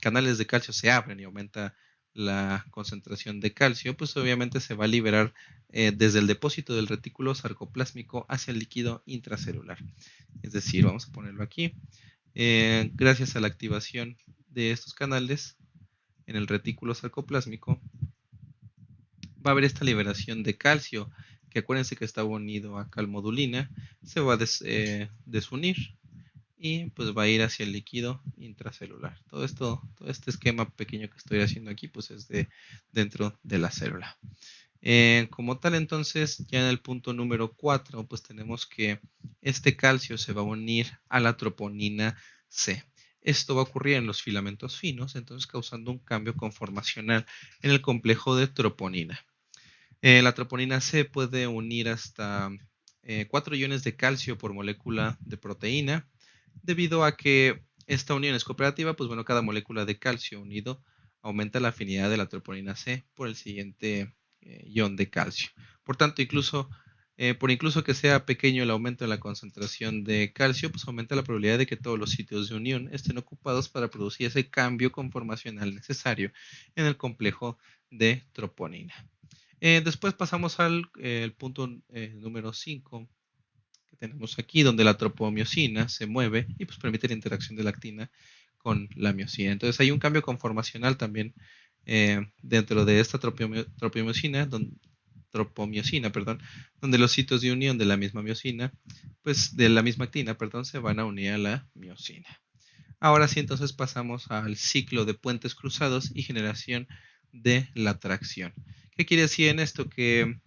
Speaker 1: canales de calcio se abren y aumenta la concentración de calcio, pues obviamente se va a liberar desde el depósito del retículo sarcoplásmico hacia el líquido intracelular. Es decir, vamos a ponerlo aquí. Gracias a la activación de estos canales en el retículo sarcoplásmico, va a haber esta liberación de calcio, que acuérdense que estaba unido a calmodulina, se va a desunir y pues va a ir hacia el líquido intracelular. Todo este esquema pequeño que estoy haciendo aquí, pues es dentro de la célula. Como tal, entonces, ya en el punto número 4, pues tenemos que este calcio se va a unir a la troponina C. Esto va a ocurrir en los filamentos finos, entonces causando un cambio conformacional en el complejo de troponina. La troponina C puede unir hasta 4 iones de calcio por molécula de proteína, debido a que esta unión es cooperativa, pues bueno, cada molécula de calcio unido aumenta la afinidad de la troponina C por el siguiente ion de calcio. Por tanto, incluso que sea pequeño el aumento en la concentración de calcio, pues aumenta la probabilidad de que todos los sitios de unión estén ocupados para producir ese cambio conformacional necesario en el complejo de troponina. Después pasamos al punto número 5 que tenemos aquí, donde la tropomiosina se mueve y pues permite la interacción de la actina con la miosina. Entonces hay un cambio conformacional también dentro de esta tropomiosina, donde los sitios de unión de la misma miosina, pues de la misma actina, perdón, se van a unir a la miosina. Ahora sí, entonces pasamos al ciclo de puentes cruzados y generación de la tracción. ¿Qué quiere decir en esto? Que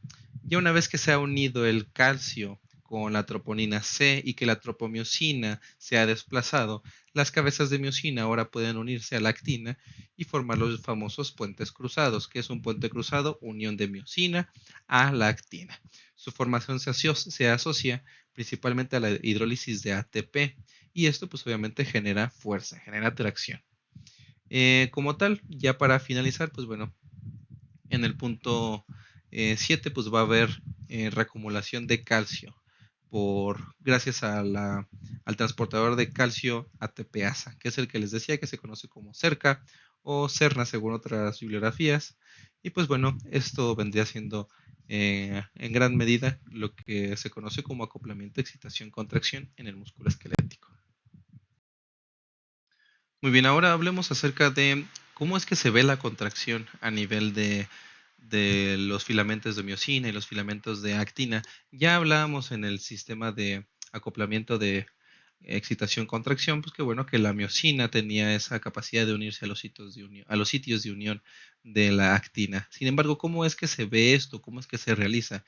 Speaker 1: ya una vez que se ha unido el calcio con la troponina C y que la tropomiosina se ha desplazado, las cabezas de miosina ahora pueden unirse a la actina y formar los famosos puentes cruzados. ¿Qué es un puente cruzado? Unión de miosina a la actina. Su formación se asocia principalmente a la hidrólisis de ATP y esto pues obviamente genera fuerza, genera tracción. Como tal, ya para finalizar, pues bueno, en el punto 7 pues va a haber reacumulación de calcio gracias al transportador de calcio ATPasa, que es el que les decía que se conoce como cerca o cerna según otras bibliografías. Y pues bueno, esto vendría siendo en gran medida lo que se conoce como acoplamiento, excitación, contracción en el músculo esquelético. Muy bien, ahora hablemos acerca de cómo es que se ve la contracción a nivel de los filamentos de miosina y los filamentos de actina. Ya hablábamos en el sistema de acoplamiento de excitación-contracción, pues que bueno, que la miosina tenía esa capacidad de unirse a los sitios de unión de la actina. Sin embargo, ¿cómo es que se ve esto? ¿Cómo es que se realiza?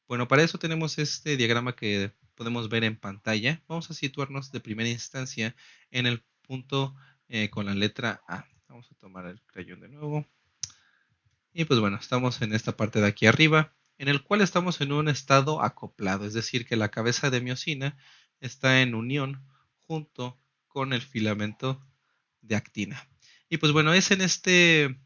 Speaker 1: Bueno, para eso tenemos este diagrama que podemos ver en pantalla. Vamos a situarnos de primera instancia en el punto con la letra A. Vamos a tomar el crayón de nuevo. Y pues bueno, estamos en esta parte de aquí arriba, en el cual estamos en un estado acoplado, es decir, que la cabeza de miosina está en unión junto con el filamento de actina. Y pues bueno, es en este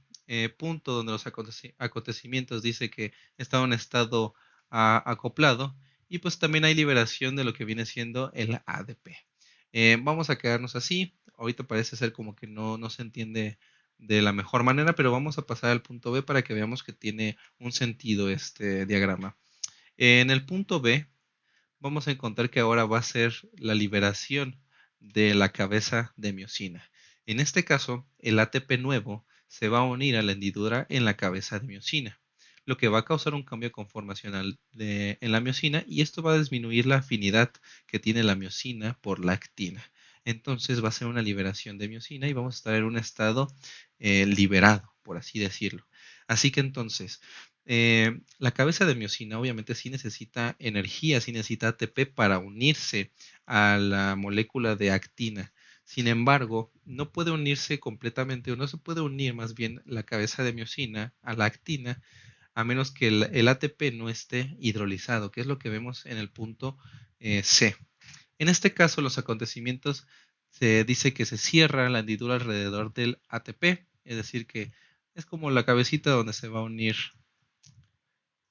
Speaker 1: punto donde los acontecimientos dice que está en un estado acoplado y pues también hay liberación de lo que viene siendo el ADP. Vamos a quedarnos así. Ahorita parece ser como que no se entiende de la mejor manera, pero vamos a pasar al punto B para que veamos que tiene un sentido este diagrama. En el punto B vamos a encontrar que ahora va a ser la liberación de la cabeza de miosina. En este caso, el ATP nuevo se va a unir a la hendidura en la cabeza de miosina, lo que va a causar un cambio conformacional en la miosina y esto va a disminuir la afinidad que tiene la miosina por la actina. Entonces va a ser una liberación de miosina y vamos a estar en un estado liberado, por así decirlo. Así que entonces, la cabeza de miosina obviamente sí necesita energía, sí necesita ATP para unirse a la molécula de actina. Sin embargo, no puede unirse completamente o no se puede unir más bien la cabeza de miosina a la actina a menos que el ATP no esté hidrolizado, que es lo que vemos en el punto C. En este caso, los acontecimientos se dice que se cierra la hendidura alrededor del ATP, es decir, que es como la cabecita donde se va a unir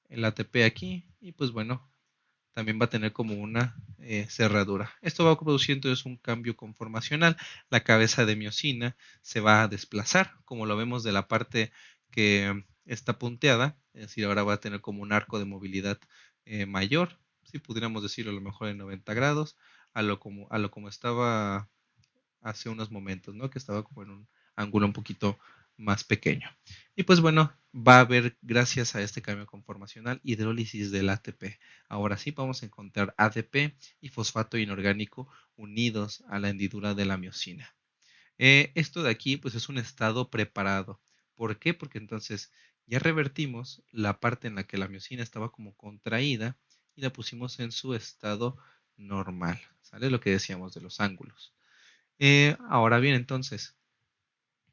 Speaker 1: el ATP aquí y pues bueno, también va a tener como una cerradura. Esto va a producir entonces un cambio conformacional. La cabeza de miosina se va a desplazar, como lo vemos de la parte que está punteada, es decir, ahora va a tener como un arco de movilidad mayor, si pudiéramos decirlo a lo mejor en 90 grados, a lo como estaba hace unos momentos, ¿no? Que estaba como en un ángulo un poquito más pequeño. Y pues bueno, va a haber, gracias a este cambio conformacional, hidrólisis del ATP. Ahora sí vamos a encontrar ADP y fosfato inorgánico unidos a la hendidura de la miosina. Esto de aquí pues es un estado preparado. ¿Por qué? Porque entonces ya revertimos la parte en la que la miosina estaba como contraída y la pusimos en su estado normal. ¿Sale? Lo que decíamos de los ángulos. Ahora bien, entonces,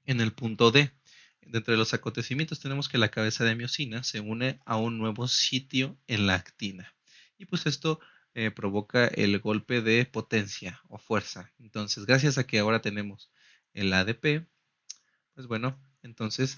Speaker 1: en el punto D, dentro de los acontecimientos tenemos que la cabeza de miosina se une a un nuevo sitio en la actina. Y pues esto provoca el golpe de potencia o fuerza. Entonces, gracias a que ahora tenemos el ADP, pues bueno, entonces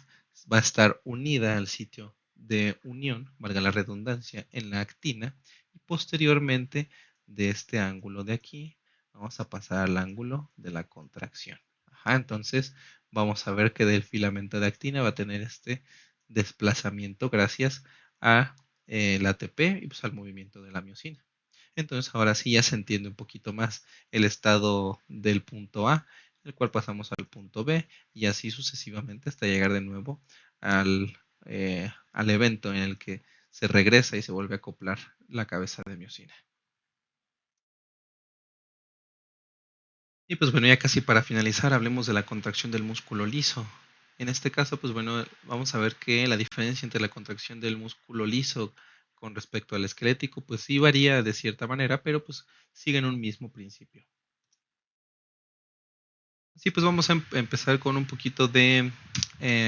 Speaker 1: va a estar unida al sitio de unión, valga la redundancia, en la actina. Y posteriormente de este ángulo de aquí, vamos a pasar al ángulo de la contracción. Ajá, entonces vamos a ver que del filamento de actina va a tener este desplazamiento gracias a el ATP y pues al movimiento de la miosina. Entonces ahora sí ya se entiende un poquito más el estado del punto A, el cual pasamos al punto B y así sucesivamente hasta llegar de nuevo al evento en el que se regresa y se vuelve a acoplar la cabeza de miosina. Y pues bueno, ya casi para finalizar, hablemos de la contracción del músculo liso. En este caso, pues bueno, vamos a ver que la diferencia entre la contracción del músculo liso con respecto al esquelético, pues sí varía de cierta manera, pero pues siguen un mismo principio. Sí, pues vamos a empezar con un poquito de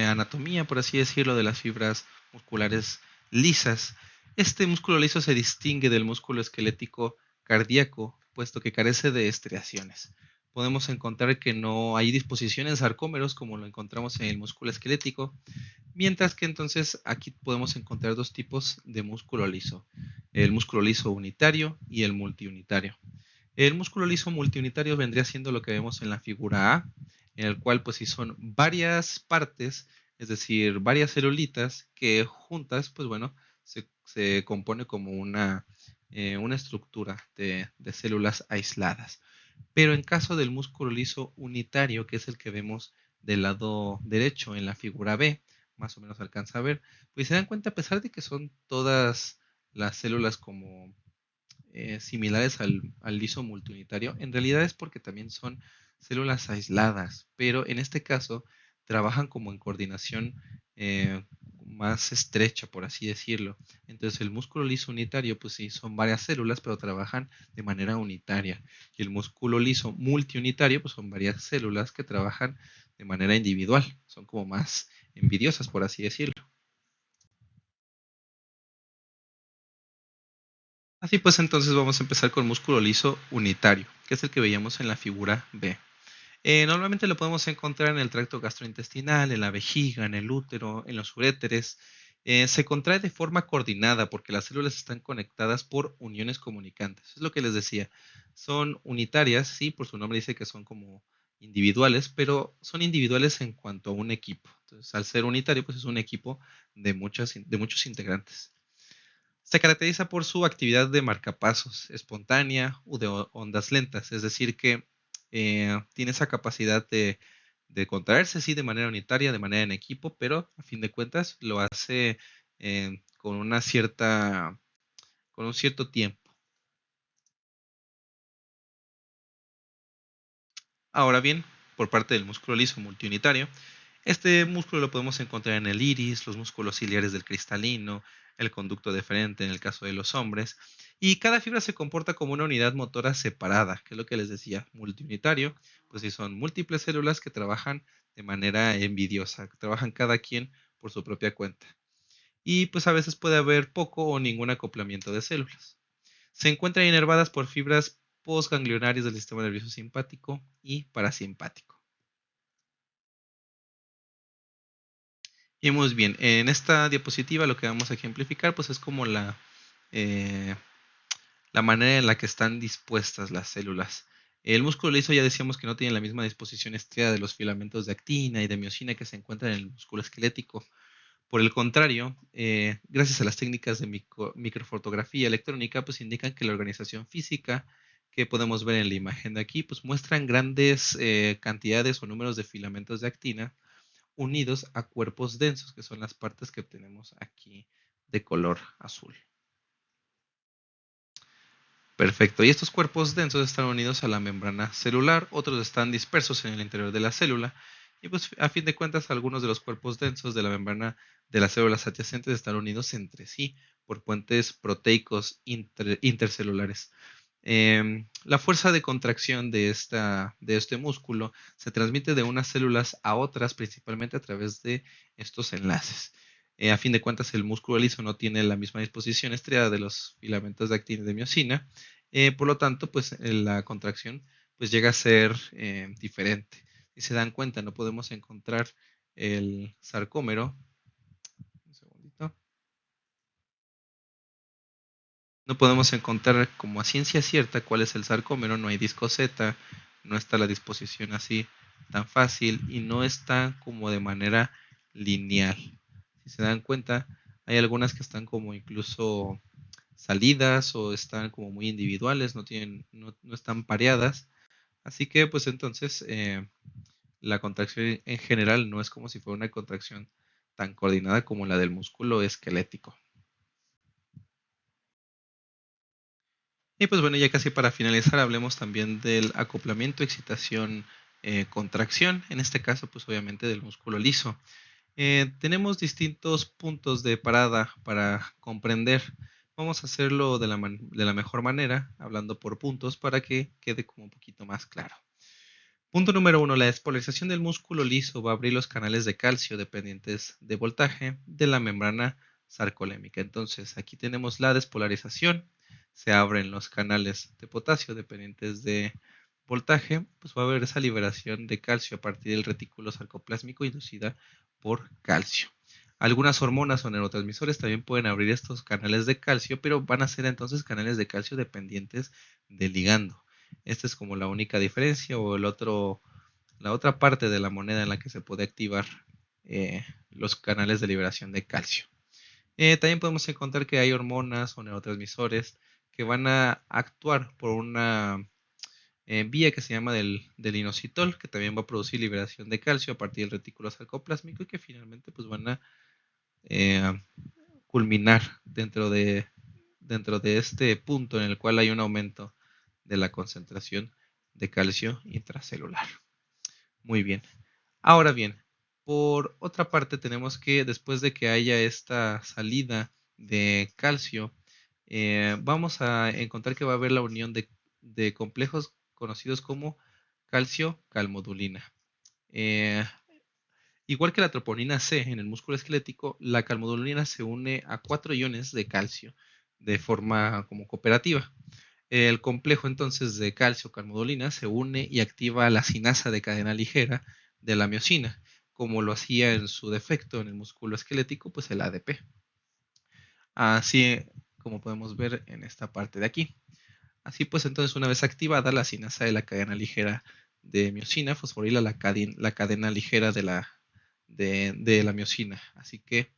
Speaker 1: anatomía, por así decirlo, de las fibras musculares lisas. Este músculo liso se distingue del músculo esquelético cardíaco, puesto que carece de estriaciones. Podemos encontrar que no hay disposiciones sarcómeros como lo encontramos en el músculo esquelético, mientras que entonces aquí podemos encontrar dos tipos de músculo liso, el músculo liso unitario y el multiunitario. El músculo liso multiunitario vendría siendo lo que vemos en la figura A, en el cual pues si son varias partes, es decir, varias celulitas que juntas, pues bueno, se compone como una estructura de células aisladas. Pero en caso del músculo liso unitario, que es el que vemos del lado derecho en la figura B, más o menos alcanza a ver, pues se dan cuenta, a pesar de que son todas las células como similares al liso multiunitario, en realidad es porque también son células aisladas, pero en este caso trabajan como en coordinación más estrecha, por así decirlo. Entonces el músculo liso unitario, pues sí, son varias células, pero trabajan de manera unitaria. Y el músculo liso multiunitario, pues son varias células que trabajan de manera individual, son como más envidiosas, por así decirlo. Así pues, entonces vamos a empezar con músculo liso unitario, que es el que veíamos en la figura B. Normalmente lo podemos encontrar en el tracto gastrointestinal, en la vejiga, en el útero, en los uréteres. Se contrae de forma coordinada porque las células están conectadas por uniones comunicantes. Es lo que les decía. Son unitarias, sí, por su nombre dice que son como individuales, pero son individuales en cuanto a un equipo. Entonces, al ser unitario, pues es un equipo de muchos integrantes. Se caracteriza por su actividad de marcapasos, espontánea o de ondas lentas, es decir, que tiene esa capacidad de contraerse, sí, de manera unitaria, de manera en equipo, pero a fin de cuentas lo hace con un cierto tiempo. Ahora bien, por parte del músculo liso multiunitario, este músculo lo podemos encontrar en el iris, los músculos ciliares del cristalino, el conducto deferente en el caso de los hombres, y cada fibra se comporta como una unidad motora separada, que es lo que les decía, multiunitario, pues si son múltiples células que trabajan de manera envidiosa, que trabajan cada quien por su propia cuenta. Y pues a veces puede haber poco o ningún acoplamiento de células. Se encuentran inervadas por fibras postganglionarias del sistema nervioso simpático y parasimpático. Y muy bien, en esta diapositiva lo que vamos a ejemplificar pues es como eh, la manera en la que están dispuestas las células. El músculo liso ya decíamos que no tiene la misma disposición estriada de los filamentos de actina y de miosina que se encuentran en el músculo esquelético. Por el contrario, gracias a las técnicas de microfotografía electrónica, pues indican que la organización física que podemos ver en la imagen de aquí, pues muestran grandes cantidades o números de filamentos de actina unidos a cuerpos densos, que son las partes que tenemos aquí de color azul. Perfecto. Y estos cuerpos densos están unidos a la membrana celular, otros están dispersos en el interior de la célula. Y pues a fin de cuentas, algunos de los cuerpos densos de la membrana de las células adyacentes están unidos entre sí por puentes proteicos intercelulares. La fuerza de contracción de este músculo se transmite de unas células a otras, principalmente a través de estos enlaces. A fin de cuentas, el músculo liso no tiene la misma disposición estriada de los filamentos de actina y de miosina, por lo tanto, pues la contracción pues llega a ser diferente. Si se dan cuenta, no podemos encontrar el sarcómero. Un segundito. No podemos encontrar como a ciencia cierta cuál es el sarcómero, no hay disco Z, no está la disposición así tan fácil y no está como de manera lineal. Si se dan cuenta, hay algunas que están como incluso salidas o están como muy individuales, no están pareadas. Así que pues entonces la contracción en general no es como si fuera una contracción tan coordinada como la del músculo esquelético. Y pues bueno, ya casi para finalizar, hablemos también del acoplamiento, excitación, contracción, en este caso pues obviamente del músculo liso. Tenemos distintos puntos de parada para comprender. Vamos a hacerlo de la mejor manera, hablando por puntos, para que quede como un poquito más claro. Punto número 1. La despolarización del músculo liso va a abrir los canales de calcio dependientes de voltaje de la membrana sarcolémica. Entonces, aquí tenemos la despolarización. Se abren los canales de potasio dependientes de voltaje. Pues va a haber esa liberación de calcio a partir del retículo sarcoplásmico inducida por calcio. Algunas hormonas o neurotransmisores también pueden abrir estos canales de calcio, pero van a ser entonces canales de calcio dependientes del ligando. Esta es como la única diferencia o la otra parte de la moneda en la que se puede activar los canales de liberación de calcio. También podemos encontrar que hay hormonas o neurotransmisores que van a actuar por una vía que se llama del inositol, que también va a producir liberación de calcio a partir del retículo sarcoplásmico y que finalmente pues van a eh, culminar dentro de este punto en el cual hay un aumento de la concentración de calcio intracelular. Muy bien. Ahora bien, por otra parte tenemos que después de que haya esta salida de calcio, vamos a encontrar que va a haber la unión de complejos conocidos como calcio-calmodulina. Igual que la troponina C en el músculo esquelético, la calmodulina se une a 4 iones de calcio de forma como cooperativa. El complejo entonces de calcio-calmodulina se une y activa la sinasa de cadena ligera de la miosina, como lo hacía en su defecto en el músculo esquelético, pues el ADP. Así como podemos ver en esta parte de aquí. Así pues entonces una vez activada la sinasa de la cadena ligera de miosina fosforila la cadena ligera de la miosina. Así que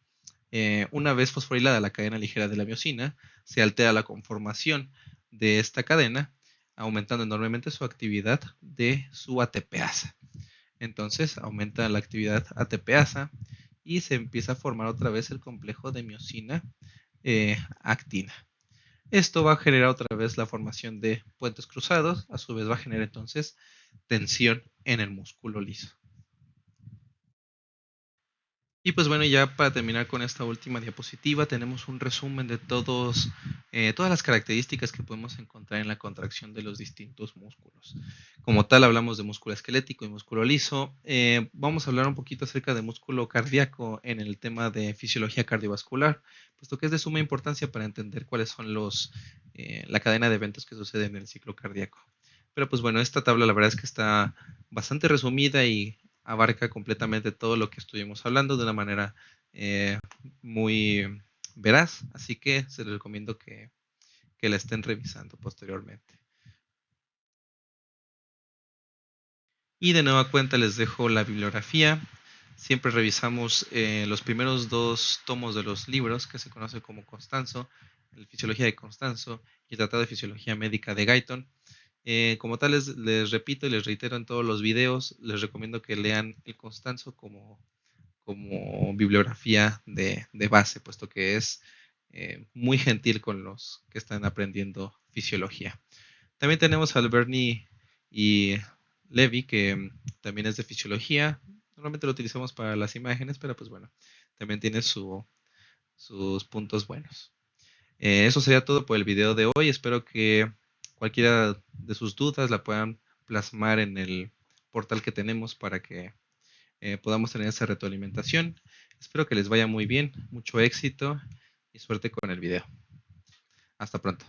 Speaker 1: una vez fosforilada la cadena ligera de la miosina, se altera la conformación de esta cadena, aumentando enormemente su actividad de su ATPasa. Entonces aumenta la actividad ATPasa y se empieza a formar otra vez el complejo de miosina actina. Esto va a generar otra vez la formación de puentes cruzados, a su vez va a generar entonces tensión en el músculo liso. Y pues bueno, ya para terminar con esta última diapositiva, tenemos un resumen de todas las características que podemos encontrar en la contracción de los distintos músculos. Como tal, hablamos de músculo esquelético y músculo liso. Vamos a hablar un poquito acerca de músculo cardíaco en el tema de fisiología cardiovascular, puesto que es de suma importancia para entender cuáles son la cadena de eventos que suceden en el ciclo cardíaco. Pero pues bueno, esta tabla la verdad es que está bastante resumida y abarca completamente todo lo que estuvimos hablando de una manera muy veraz, así que se les recomiendo que la estén revisando posteriormente. Y de nueva cuenta les dejo la bibliografía. Siempre revisamos los primeros 2 tomos de los libros que se conoce como Constanzo, el Fisiología de Constanzo y el Tratado de Fisiología Médica de Guyton. Como tal, les repito y les reitero en todos los videos, les recomiendo que lean el Constanzo como como bibliografía de base, puesto que es muy gentil con los que están aprendiendo fisiología. También tenemos a Alberni y Levy, que también es de fisiología. Normalmente lo utilizamos para las imágenes, pero pues bueno, también tiene sus puntos buenos. Eso sería todo por el video de hoy. Espero que cualquiera de sus dudas la puedan plasmar en el portal que tenemos para que podamos tener esa retroalimentación. Espero que les vaya muy bien, mucho éxito y suerte con el video. Hasta pronto.